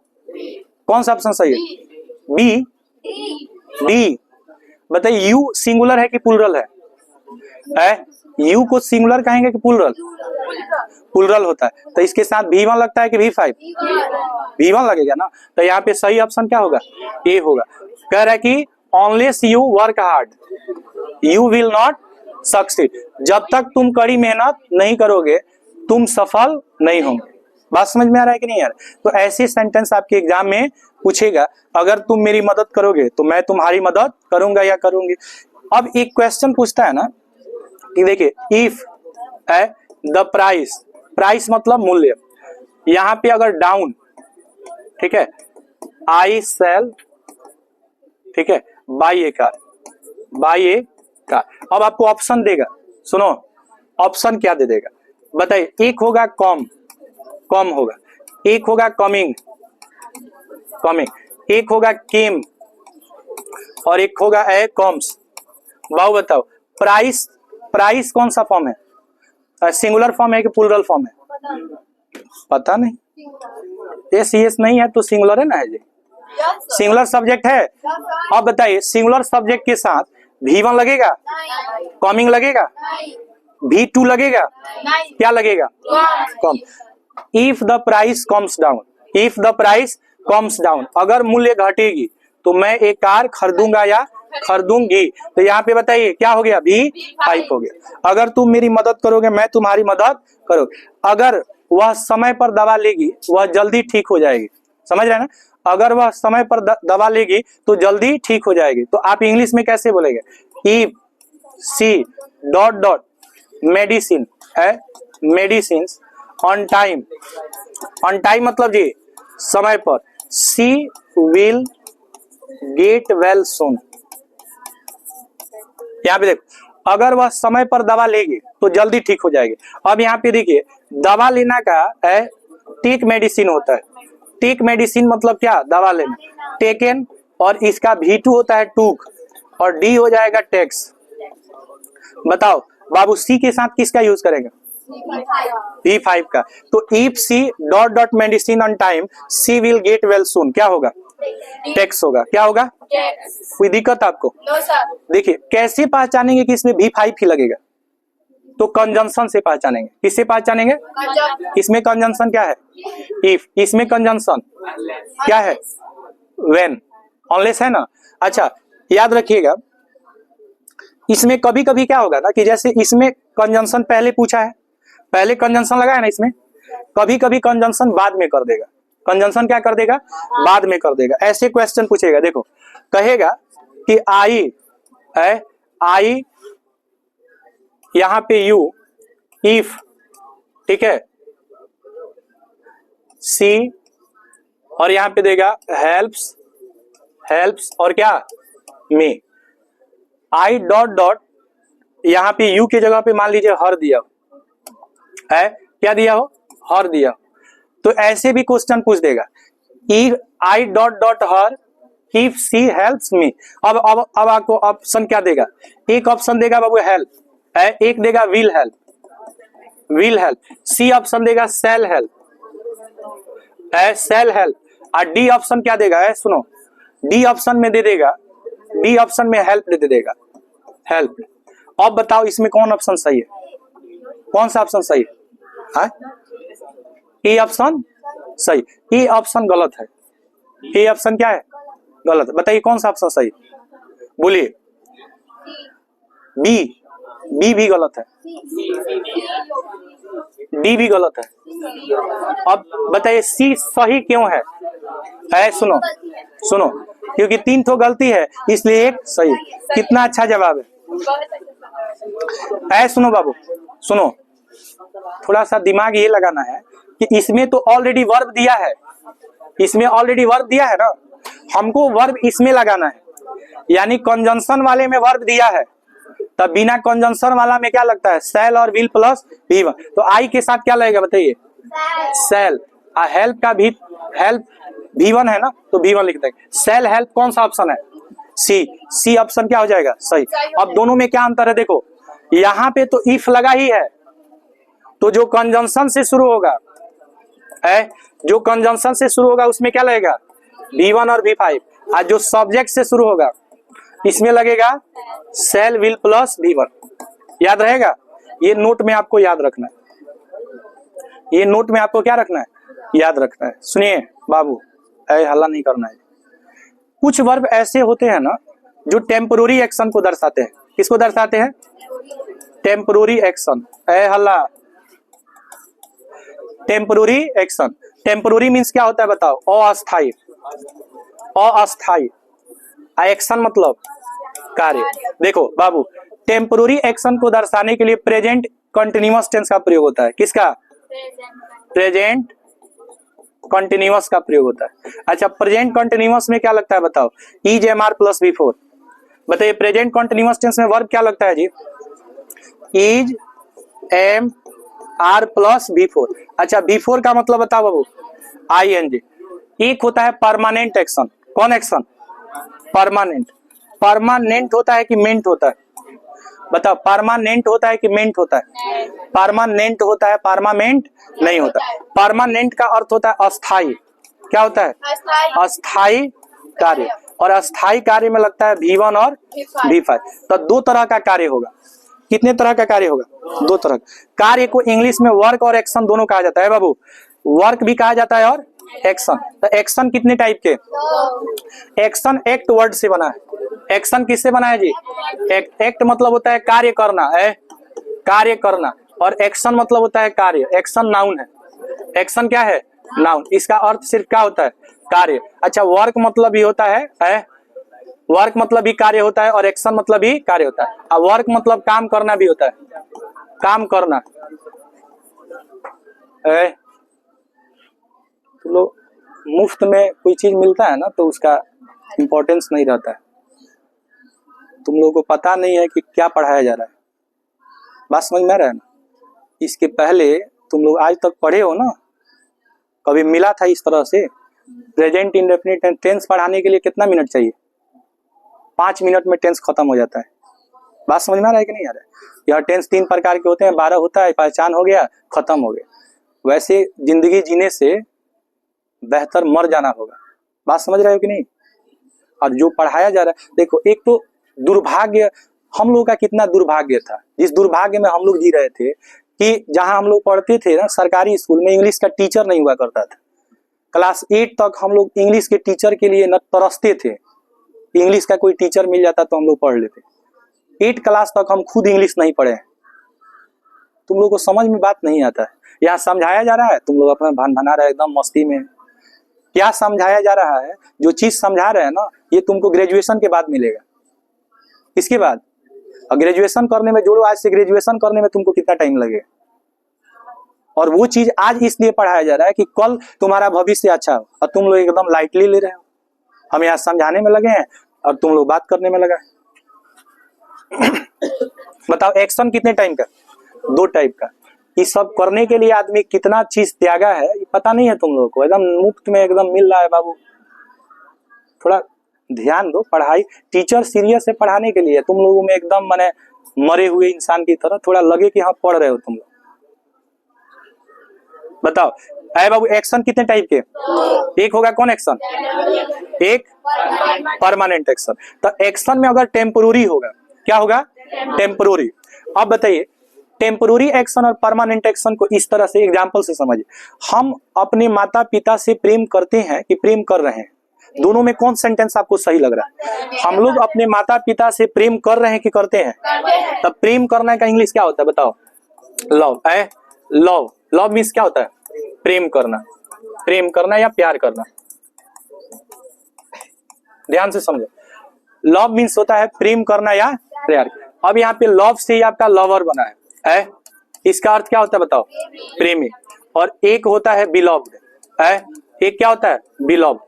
कौन सा ऑप्शन सही है? B, D. बताइए, यू सिंगुलर है कि प्लूरल है? यू को सिंगुलर कहेंगे कि प्लूरल? प्लूरल होता है। तो इसके साथ V1 लगता है कि V5? V1 लगेगा ना। तो यहाँ पे सही ऑप्शन क्या होगा? ए होगा। कह रहा है कि Wanless you work hard you will not succeed. जब तक तुम कड़ी मेहनत नहीं करोगे तुम सफल नहीं होंगे। बात समझ में आ रहा है कि नहीं यार? तो ऐसे सेंटेंस आपके एग्जाम में पूछेगा, अगर तुम मेरी मदद करोगे तो मैं तुम्हारी मदद करूंगा या करूंगी। अब एक क्वेश्चन पूछता है ना कि देखिए, इफ द प्राइस, प्राइस मतलब मूल्य, यहाँ पे अगर डाउन, ठीक है, आई सेल, ठीक है, by A car, by A car. अब आपको ऑप्शन देगा, सुनो ऑप्शन क्या दे देगा बताइए। एक होगा कॉम, कॉम होगा, एक होगा कमिंग, कमिंग, एक होगा केम, और एक होगा ए कॉम्स। बाबू बताओ, प्राइस, प्राइस कौन सा फॉर्म है? सिंगुलर फॉर्म है कि प्लूरल फॉर्म है? पता नहीं। एस नहीं है तो सिंगुलर है ना है जी, सिंगुलर सब्जेक्ट है। अब बताइए, सिंगुलर सब्जेक्ट के साथ V1 लगेगा, कमिंग लगेगा, V2 लगेगा, क्या लगेगा? Come. If the price comes down, if the price comes down, अगर मूल्य घटेगी तो मैं एक कार खरीदूंगा या खरीदूंगी। तो यहाँ पे बताइए क्या हो गया? V5 हो गया। अगर तुम मेरी मदद करोगे मैं तुम्हारी मदद करोगे। अगर वह समय पर दवा लेगी वह जल्दी ठीक हो जाएगी। समझ रहे हैं ना? अगर वह समय पर दवा लेगी तो जल्दी ठीक हो जाएगी। तो आप इंग्लिश में कैसे बोलेंगे? If she dot dot medicine है, medicine on time, on time मतलब जी समय पर, she will get well soon. यहाँ पे देखो, अगर वह समय पर दवा लेगी तो जल्दी ठीक हो जाएगी। अब यहाँ पे देखिए, दवा लेना का है टेक मेडिसिन होता है। टेक मेडिसिन मतलब क्या? दवा लेना, टेकन, और इसका V2 होता है टूक, और डी हो जाएगा टेक्स। बताओ बाबू, सी के साथ किसका यूज करेंगे? V5 का। तो if she dot dot medicine on time she will get well soon, क्या होगा? टेक्स होगा। क्या होगा? कोई दिक्कत आपको? देखिए, कैसे पहचानेंगे कि इसमें V5 ही लगेगा? तो कंजंक्शन से पहचानेंगे। किससे पहचानेंगे? इसमें कंजंक्शन क्या है? इफ। इसमें कंजंक्शन क्या है? व्हेन। अनलेस है ना। अच्छा, याद रखिएगा, इसमें कभी कभी क्या होगा ना कि जैसे इसमें कंजंक्शन पहले पूछा है, पहले कंजंक्शन लगाया ना, इसमें कभी कभी कंजंक्शन बाद में कर देगा। कंजंक्शन क्या कर देगा? बाद में कर देगा। ऐसे क्वेश्चन पूछेगा, देखो कहेगा कि आई है, आई यहां पे यू, इफ, ठीक है, सी, और यहां पे देगा हेल्प्स, हेल्प्स, और क्या? मी। आई डॉट डॉट, यहां पे यू की जगह पे मान लीजिए हर दिया है, क्या दिया हो? हर दिया। तो ऐसे भी क्वेश्चन पूछ देगा, if I dot dot her if she helps me. अब आपको ऑप्शन क्या देगा? एक ऑप्शन देगा बाबू हेल्प है, एक देगा will help, will help. C option देगा सेल हेल्प है, सेल हेल्प। और डी ऑप्शन क्या देगा है? सुनो, डी ऑप्शन में दे देगा, डी ऑप्शन में हेल्प दे देगा, हेल्प। अब बताओ इसमें कौन ऑप्शन सही है? कौन सा ऑप्शन सही है? ए ऑप्शन सही। ए ऑप्शन गलत है। ए ऑप्शन क्या है? गलत है। बताइए कौन सा ऑप्शन सही? बोलिए। बी, बी भी गलत है, डी भी गलत है। अब बताइए सी सही क्यों है? सुनो सुनो, क्योंकि 3 तो गलती है इसलिए एक सही। कितना अच्छा जवाब है। सुनो बाबू, सुनो, थोड़ा सा दिमाग ये लगाना है कि इसमें तो ऑलरेडी वर्ब दिया है, इसमें ऑलरेडी वर्ब दिया है ना, हमको वर्ब इसमें लगाना है, यानी कंजंक्शन वाले में वर्ब दिया है, तब बिना कंजंक्शन वाला में क्या लगता है, शैल और विल प्लस V1। तो आई के साथ क्या लगेगा बताइए, शैल। हेल्प का भी हेल्प V1 है ना, तो V1 लिख देंगे। शैल हेल्प कौन सा ऑप्शन है, सी ऑप्शन क्या हो जाएगा, सही। अब दोनों में क्या अंतर है, देखो यहाँ पे तो इफ लगा ही है, तो जो कंजंक्शन से शुरू होगा जो कंजंक्शन से शुरू होगा उसमें क्या लगेगा, V1 और V5। और जो सब्जेक्ट से शुरू होगा इसमें लगेगा शैल विल प्लस V1। याद रहेगा, ये नोट में आपको याद रखना है, ये नोट में आपको क्या रखना है, याद रखना है। सुनिए बाबू, हल्ला नहीं करना है। कुछ वर्ब ऐसे होते हैं ना जो टेम्पोररी एक्शन को दर्शाते हैं। किसको दर्शाते हैं, टेम्पोररी एक्शन। हल्ला, टेम्पोररी एक्शन। टेम्पोररी मीन्स क्या होता है बताओ, अस्थायी। अस्थायी एक्शन मतलब कार्य। देखो बाबू, टेम्पोररी एक्शन को दर्शाने के लिए प्रेजेंट कंटिन्यूअस टेंस का प्रयोग होता है। किसका, प्रेजेंट कंटिन्यूअस का प्रयोग होता है। अच्छा, प्रेजेंट कंटिन्यूअस में क्या लगता है बताओ, is am are plus B4। बताइए प्रेजेंट कंटिन्यूअस टेंस में वर्ब क्या लगता है जी, is am are plus B4। अच्छा, B4 का मतलब बताओ बाबू, ING। एक होता है परमानेंट एक्शन। कौन एक्शन, परमानेंट। परमानेंट होता है कि मेंट होता है, बताओ, परमानेंट होता है कि मेंट होता है, परमानेंट होता है, परमानेंट नहीं होता। परमानेंट का अर्थ होता है अस्थाई। क्या होता है, अस्थाई कार्य। और अस्थाई कार्य में लगता है V1 और V5। तो दो तरह का कार्य होगा। कितने तरह का कार्य होगा, दो तरह। कार्य को इंग्लिश में वर्क और एक्शन दोनों कहा जाता है बाबू, वर्क भी कहा जाता है और एक्शन। तो एक्शन कितने टाइप के, एक्शन एक्ट वर्ड से बना है। एक्शन किससे बना है जी, एक्ट मतलब होता है कार्य करना, कार्य करना, और एक्शन मतलब होता है कार्य। एक्शन नाउन है, एक्शन क्या है, नाउन। इसका अर्थ सिर्फ क्या होता है, कार्य। अच्छा, वर्क मतलब भी होता है, वर्क मतलब भी कार्य होता है, और एक्शन मतलब भी कार्य होता है। और वर्क मतलब काम करना भी होता है, काम करना। तो लोग मुफ्त में कोई चीज मिलता है ना तो उसका इंपॉर्टेंस नहीं रहता है। तुम लोगों को पता नहीं है कि क्या पढ़ाया जा रहा है, बात समझ में आ रहा है ना। इसके पहले तुम लोग आज तक पढ़े हो ना, कभी मिला था इस तरह से। प्रेजेंट इंडेफिनिट टेंस पढ़ाने के लिए कितना मिनट चाहिए, 5 मिनट में टेंस खत्म हो जाता है। बात समझ में आ रहा है कि नहीं आ रहा है। यह टेंस 3 प्रकार के होते हैं, 12 होता है, पहचान हो गया, खत्म हो गया। वैसे जिंदगी जीने से बेहतर मर जाना होगा। बात समझ रहे हो कि नहीं। और जो पढ़ाया जा रहा है, देखो एक तो दुर्भाग्य, हम लोग का कितना दुर्भाग्य था, जिस दुर्भाग्य में हम लोग जी रहे थे कि जहां हम लोग पढ़ते थे ना सरकारी स्कूल में, इंग्लिश का टीचर नहीं हुआ करता था। क्लास 8 तक हम लोग इंग्लिश के टीचर के लिए न तरसते थे, इंग्लिश का कोई टीचर मिल जाता तो हम लोग पढ़ लेते। 8 क्लास तक हम खुद इंग्लिश नहीं पढ़े। तुम लोग को समझ में बात नहीं आता है। यहाँ समझाया जा रहा है, तुम लोग अपना भान भना रहे एकदम मस्ती में। क्या समझाया जा रहा है, जो चीज समझा रहे हैं ना, ये तुमको ग्रेजुएशन के बाद मिलेगा। इसके बाद ग्रेजुएशन करने में जोड़ो, आज से ग्रेजुएशन करने में तुमको कितना टाइम लगेगा। और वो चीज आज इसलिए पढ़ाया जा रहा है कि कल तुम्हारा भविष्य अच्छा हो, और तुम लोग एकदम लाइटली ले रहे हो। हम यहाँ समझाने में लगे हैं और तुम लोग बात करने में लगा। बताओ एक्शन कितने टाइम का, 2 टाइप का। ये सब करने के लिए आदमी कितना चीज त्यागा है पता नहीं है तुम लोगों को। एकदम मुफ्त में एकदम मिल रहा है बाबू। थोड़ा ध्यान दो, पढ़ाई टीचर सीरियस है पढ़ाने के लिए। तुम लोगों में एकदम माने मरे हुए इंसान की तरह थोड़ा लगे कि हाँ पढ़ रहे हो तुम लोग। बताओ अरे बाबू, एक्शन कितने टाइप के, एक होगा कौन एक्शन, एक परमानेंट एक्शन। तो एक्शन में अगर टेम्पोररी होगा, क्या होगा, टेम्पोररी। अब बताइए टेम्पोररी एक्शन और परमानेंट एक्शन को इस तरह से एग्जांपल से समझिए। हम अपने माता पिता से प्रेम करते हैं कि प्रेम कर रहे हैं, दोनों में कौन सेंटेंस आपको सही लग रहा है। हम लोग अपने माता पिता से प्रेम कर रहे हैं कि करते हैं। तब प्रेम करने का इंग्लिश क्या होता है बताओ, लव। लव, लव मीन्स क्या होता है, प्रेम करना, प्रेम करना या प्यार करना। ध्यान से समझो, लव मीन्स होता है प्रेम करना या प्यार। अब यहाँ पे लव से ही आपका लवर बना है, इसका अर्थ क्या होता है बताओ? प्रेमी। और एक होता है बिलव्ड, है, एक क्या होता है? बिलव्ड।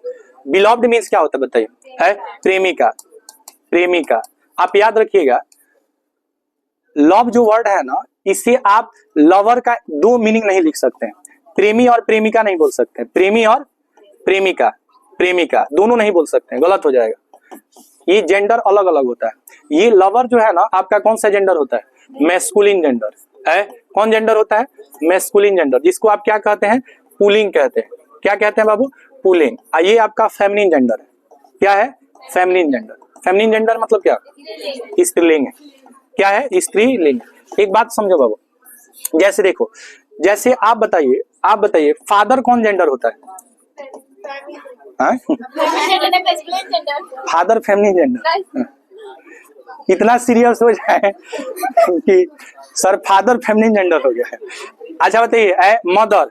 बिलव्ड मीन्स क्या होता है बताइए? है प्रेमिका, प्रेमिका। आप याद रखिएगा, लव जो वर्ड है ना, इससे आप लवर का दो मीनिंग नहीं लिख सकते हैं। प्रेमी और प्रेमिका नहीं बोल सकते, प्रेमी और प्रेमिका, प्रेमिका दोनों नहीं बोल सकते हैं, गलत हो जाएगा। ये जेंडर अलग अलग होता है। ये लवर जो है ना, आपका कौन सा जेंडर होता है? मैस्कुलिन जेंडर है। कौन जेंडर होता है? मैस्कुलिन जेंडर, जिसको आप क्या कहते हैं? पुलिंग कहते हैं। क्या कहते हैं बाबू? पुलिंग। ये आपका फेमिनिन जेंडर है। क्या है? Feminine gender. फेमिनिन जेंडर मतलब क्या? स्त्रीलिंग है। क्या है? स्त्रीलिंग। एक बात समझो बाबू, जैसे देखो, जैसे आप बताइए फादर कौन जेंडर होता है? Father feminine gender. इतना सीरियस हो जाए कि सर फादर फेमिनिन जेंडर हो गया है। अच्छा बताइए, मदर,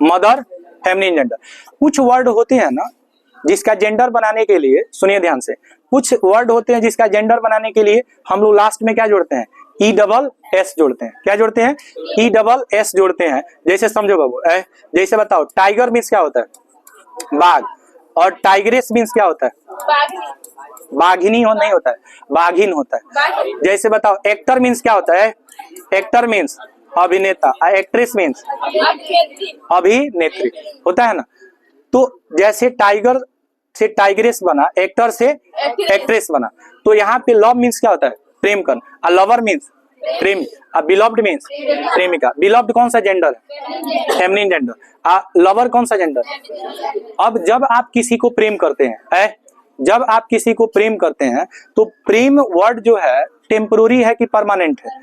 मदर फेमिनिन जेंडर। कुछ वर्ड होते हैं ना जिसका जेंडर बनाने के लिए, सुनिए ध्यान से, कुछ वर्ड होते हैं जिसका जेंडर बनाने के लिए हम लोग लास्ट में क्या जोड़ते हैं? ESS जोड़ते हैं। क्या जोड़ते हैं? ESS जोड़ते हैं। जैसे समझो बाबू, जैसे बताओ, टाइगर मीन्स क्या होता है? बाघ। और टाइग्रेस मीन्स क्या होता है? बाघिनी हो नहीं होता है, बाघिन होता है। जैसे बताओ, एक्टर मीन्स क्या होता है? एक्टर मीन्स अभिनेता। एक्ट्रेस मीन्स अभिनेत्री होता है ना। तो जैसे टाइगर से टाइग्रेस बना, एक्टर से एक्ट्रेस बना, तो यहाँ पे लव मीन्स क्या होता है? प्रेम करना। लवर मीन्स प्रेमी। बिलव्ड मीन्स प्रेमिका। बिलव्ड कौन सा जेंडर है? Feminine gender. लवर कौन सा जेंडर? अब जब आप किसी को प्रेम करते हैं, जब आप किसी को प्रेम करते हैं, तो प्रेम वर्ड जो है टेम्पररी है कि परमानेंट है?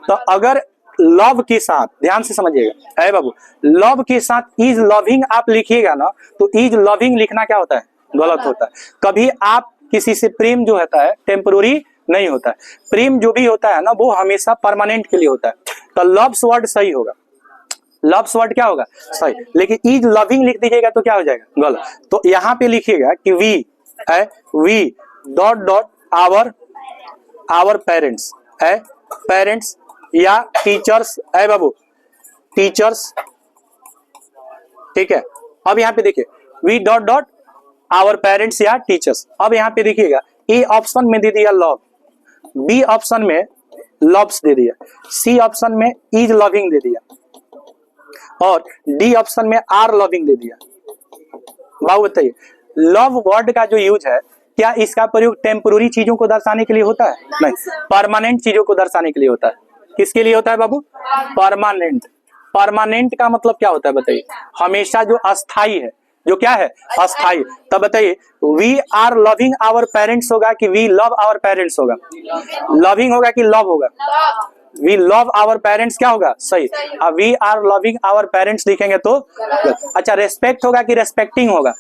तो अगर लव के साथ, ध्यान से समझिएगा, है बाबू, लव के साथ इज लविंग आप लिखिएगा ना, तो इज लविंग लिखना क्या होता है? गलत होता है। कभी आप किसी से प्रेम जो होता है टेम्पररी नहीं होता है। प्रेम जो भी होता है ना, वो हमेशा परमानेंट के लिए होता है। तो लव्स वर्ड सही होगा, लव्स वर्ड क्या होगा? सही। लेकिन इज लविंग लिख दीजिएगा तो क्या हो जाएगा? गलत। तो यहाँ पे लिखिएगा कि वी है, we dot dot our parents है, पेरेंट्स या टीचर्स है बाबू, टीचर्स, ठीक है। अब यहाँ पे देखिए, we dot dot our parents या टीचर्स। अब यहाँ पे देखिएगा, ए ऑप्शन में दे दिया लव, बी ऑप्शन में लव्स दे दिया, सी ऑप्शन में इज लविंग दे दिया, और डी ऑप्शन में आर लविंग दे दिया। बाबू बताइए, लव वर्ड का जो यूज है, क्या इसका प्रयोग टेम्पररी चीजों को दर्शाने के लिए होता है? नहीं, परमानेंट चीजों को दर्शाने के लिए होता है। किसके लिए होता है बाबू? परमानेंट। परमानेंट का मतलब क्या होता है बताइए? हमेशा जो अस्थाई है, जो क्या है? अस्थाई। तब बताइए, we are loving our parents होगा कि वी लव आवर पेरेंट्स होगा? लविंग होगा कि लव होगा? वी लव आवर पेरेंट्स क्या होगा? सही। अब we are loving our parents लिखेंगे तो अच्छा, रेस्पेक्ट होगा कि रेस्पेक्टिंग होगा?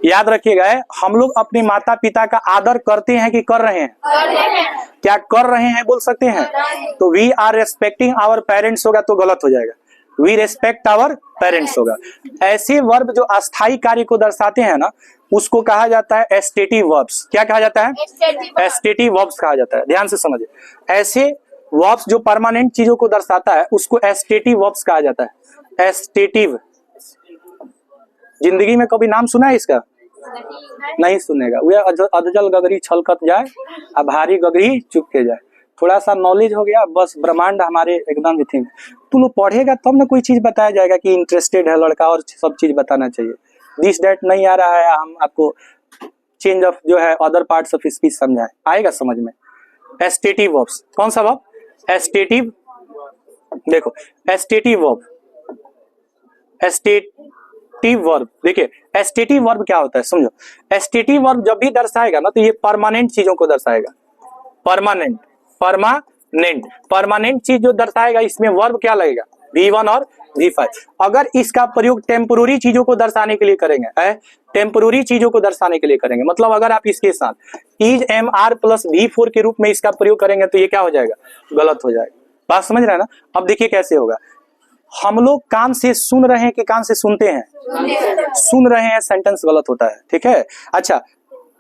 याद रखिएगा, हम लोग अपने माता पिता का आदर करते हैं कि कर रहे हैं? क्या कर रहे हैं बोल सकते हैं? तो we are respecting our parents होगा तो गलत हो जाएगा, वी रेस्पेक्ट आवर पेरेंट्स होगा। ऐसे वर्ब जो अस्थाई कार्य को दर्शाते हैं ना, उसको कहा जाता है एस्टेटिव वर्ब्स। क्या कहा जाता है? एस्टेटिव वर्ब्स कहा जाता है। ध्यान से समझिए, ऐसे वर्ब्स जो परमानेंट चीजों को दर्शाता है उसको एस्टेटिव वर्ब्स कहा जाता है। एस्टेटिव। जिंदगी में कभी नाम सुना है इसका? नहीं सुनेगा। वे अधजल गगरी छलकत जाए, अब भारी गगरी चुप के जाए। थोड़ा सा नॉलेज हो गया बस, ब्रह्मांड हमारे एकदम थी। तू लोग पढ़ेगा तब ना कोई चीज बताया जाएगा कि इंटरेस्टेड है लड़का और सब चीज बताना चाहिए। दिस डेट नहीं आ रहा है, हम आपको चेंज ऑफ जो है अदर पार्ट्स ऑफ स्पीच समझाएं, आएगा समझ में। एस्टेटिव वर्ब्स, कौन सा वर्ब? एस्टेटिव। देखो, एस्टेटिव वर्ब, एस्टेटिव वर्ब। देखिए, एस्टेटिव वर्ब क्या होता है समझो। एस्टेटिव वर्ब जब भी दर्शाएगा ना, तो ये परमानेंट चीजों को दर्शाएगा। परमानेंट, परमानेंट, परमानेंट चीज जो दर्शाएगा, इसमें वर्ब क्या लगेगा? V1 और V5। अगर इसका प्रयोग टेम्पररी चीजों को दर्शाने के लिए करेंगे, टेम्पररी चीजों को दर्शाने के लिए करेंगे, मतलब अगर आप इसके साथ इज MR प्लस V4 के रूप में इसका प्रयोग करेंगे तो ये क्या हो जाएगा? गलत हो जाएगा। बात समझ रहे हैं ना? अब देखिए कैसे होगा। हम लोग कान से सुन रहे हैं कि कान से सुनते हैं? सुन रहे हैं, सेंटेंस गलत होता है, ठीक है। अच्छा,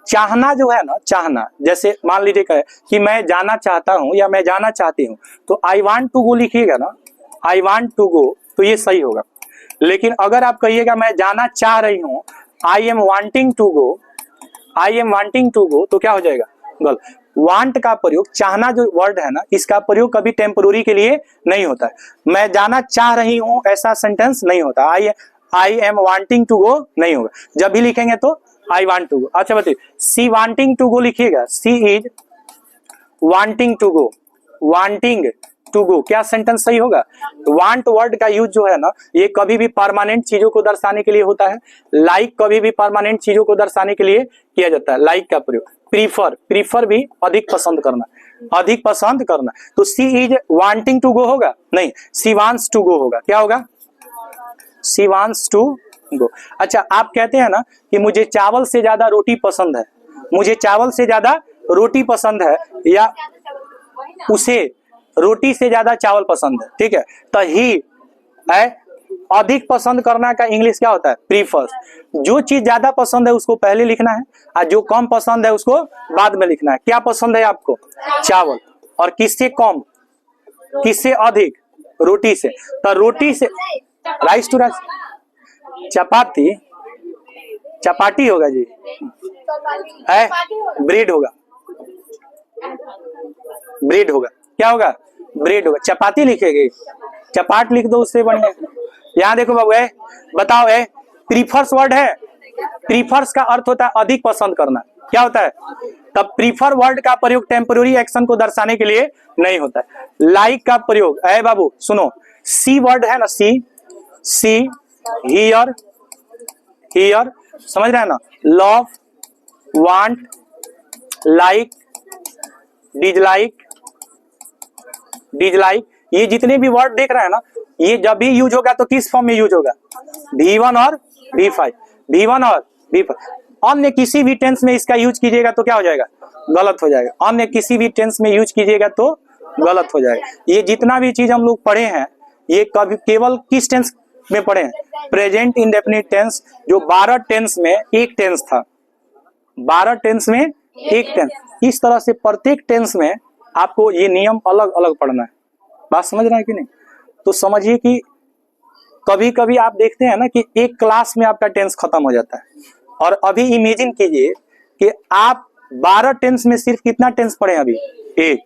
चाहना जो है ना, चाहना, जैसे मान लीजिए कि मैं जाना चाहता हूं या मैं जाना चाहती हूं, तो आई वांट टू गो लिखिएगा ना, आई वांट टू गो, तो ये सही होगा। लेकिन अगर आप कहिएगा मैं जाना चाह रही हूं, I am wanting to go, I am wanting to go, तो क्या हो जाएगा? गलत। वांट का प्रयोग, चाहना जो वर्ड है ना, इसका प्रयोग कभी टेम्पोररी के लिए नहीं होता है। मैं जाना चाह रही हूं ऐसा सेंटेंस नहीं होता, I am wanting to go नहीं होगा। जब भी लिखेंगे तो आई वांट टू गो। अच्छा बताइए, सी वांटिंग टू गो लिखिएगा, she is wanting to go, wanting to go, क्या सेंटेंस सही होगा? वांट वर्ड का यूज जो है ना, ये कभी भी परमानेंट चीजों को दर्शाने के लिए होता है। लाइक कभी भी परमानेंट चीजों को दर्शाने के लिए किया जाता है, लाइक का प्रयोग। प्रीफर, प्रीफर भी अधिक पसंद करना, अधिक पसंद करना। तो she is wanting to go होगा? नहीं, सी वांट्स टू गो होगा। क्या होगा? She wants to go. अच्छा, आप कहते हैं ना कि मुझे चावल से ज्यादा रोटी पसंद है, मुझे चावल से ज्यादा रोटी पसंद है, या उसे रोटी से ज्यादा चावल पसंद है, ठीक है? तो ही है, अधिक पसंद करना का इंग्लिश क्या होता है? प्रीफर्स। जो चीज ज्यादा पसंद है उसको पहले लिखना है, और जो कम पसंद है उसको बाद में लिखना है। क्या पसंद है आपको? चावल। और किससे कम, किससे अधिक? रोटी से। तो रोटी से, राइस टू राइस, चपाती, चपाटी होगा जी, है ब्रेड होगा, ब्रेड होगा। क्या होगा? ब्रेड होगा। चपाती लिखेगी, चपाट लिख दो, उससे बढ़िया। यहाँ देखो बाबू, है बताओ, है प्रीफर्स वर्ड है, प्रीफर्स का अर्थ होता है अधिक पसंद करना। क्या होता है? तब प्रीफर वर्ड का प्रयोग टेम्पोररी एक्शन को दर्शाने के लिए नहीं होता है। लाइक का प्रयोग, है बाबू सुनो, सी वर्ड है ना, सी, सी, हियर, हियर, समझ रहे हैं ना? Love, want, like, dislike, dislike, ये जितने भी वर्ड देख रहे हैं ना, ये जब भी यूज होगा तो किस फॉर्म में यूज होगा? V1 और V5, V1 और V5। अन्य किसी भी टेंस में इसका यूज कीजिएगा तो क्या हो जाएगा? गलत हो जाएगा। अन्य किसी भी टेंस में यूज कीजिएगा तो गलत हो जाएगा। ये जितना भी चीज हम लोग पढ़े हैं, ये कभी केवल किस टेंस में पढ़े हैं? प्रेजेंट इंडेफिनिट टेंस, जो 12 टेंस में एक टेंस था, 12 टेंस में एक टेंस। इस तरह से प्रत्येक टेंस में आपको ये नियम अलग अलग पढ़ना है। बात समझ रहे हैं कि नहीं? तो समझिए कि कभी कभी आप देखते हैं ना कि एक क्लास में आपका टेंस खत्म हो जाता है, और अभी इमेजिन कीजिए कि आप 12 टेंस में सिर्फ कितना टेंस पढ़े हैं? अभी एक।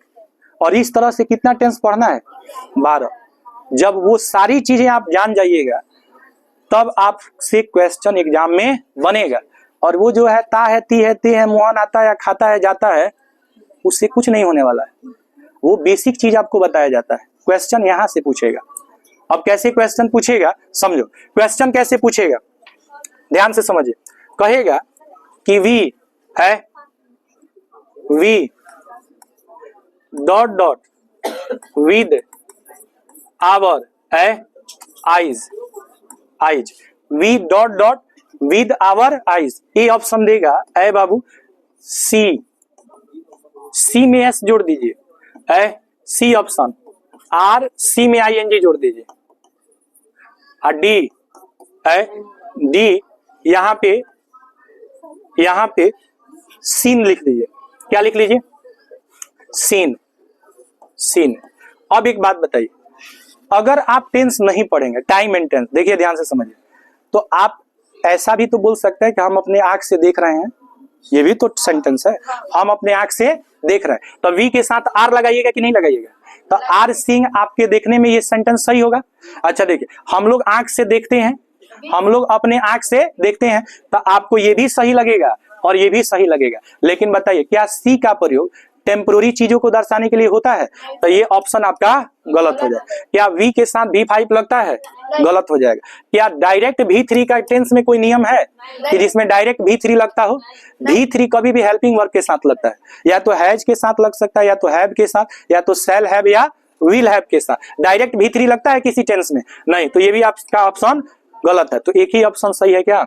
और इस तरह से कितना टेंस पढ़ना है? 12। जब वो सारी चीजें आप जान जाइएगा, तब आपसे क्वेश्चन एग्जाम में बनेगा। और वो जो है ता है, ती है, ते है, मोहन आता है, खाता है, जाता है, उससे कुछ नहीं होने वाला है। वो बेसिक चीज आपको बताया जाता है। क्वेश्चन यहां से पूछेगा। अब कैसे क्वेश्चन पूछेगा समझो। क्वेश्चन कैसे पूछेगा, ध्यान से समझिए। कहेगा कि वी है, we dot dot with our है eyes, eyes, we dot dot with our eyes. ये ऑप्शन देगा, है बाबू सी, सी में एस जोड़ दीजिए, है सी ऑप्शन। आर, सी में आईएनजी जोड़ दीजिए। और डी है, डी यहाँ पे सीन लिख दीजिए। क्या लिख लीजिए? Seen, seen. अब एक बात बताइए, अगर आप टेंस नहीं पढ़ेंगे, टाइम एंड टेंस, देखिए ध्यान से समझिए, तो आप ऐसा भी तो बोल सकते हैं कि हम अपने आंख से देख रहे हैं, ये भी तो सेंटेंस है, हम अपने आंख से देख रहे हैं। तो वी के साथ आर लगाइएगा कि नहीं लगाइएगा? तो आर सीइंग आपके देखने में ये सेंटेंस सही होगा। अच्छा देखिए, हम लोग आंख से देखते हैं, हम लोग अपने आंख से देखते हैं, तो आपको ये भी सही लगेगा और ये भी सही लगेगा। लेकिन बताइए, क्या सी का प्रयोग टेम्पोररी चीजों को दर्शाने के लिए होता है? तो ये ऑप्शन आपका गलत हो जाएगा। क्या वी के साथ V5 लगता है? गलत हो जाएगा। क्या डायरेक्ट V3 का टेंस में कोई नियम है कि जिसमें डायरेक्ट V3 लगता हो? V3 कभी भी हेल्पिंग वर्ब के साथ लगता है, या तो हैज के साथ लग सकता है, या तो हैव के साथ, या तो शैल हैव या विल हैव के साथ। डायरेक्ट V3 लगता है किसी टेंस में? नहीं। तो ये भी आपका ऑप्शन गलत है। तो एक ही ऑप्शन सही है। क्या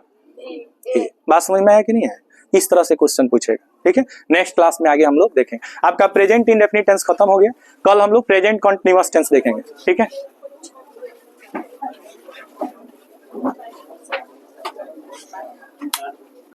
बात समझ में आया कि नहीं है? इस तरह से क्वेश्चन पूछेगा। ठीक है, नेक्स्ट क्लास में आगे हम लोग देखेंगे। आपका प्रेजेंट इंडेफिनिट टेंस खत्म हो गया, कल हम लोग प्रेजेंट कंटीन्यूअस टेंस देखेंगे। ठीक है।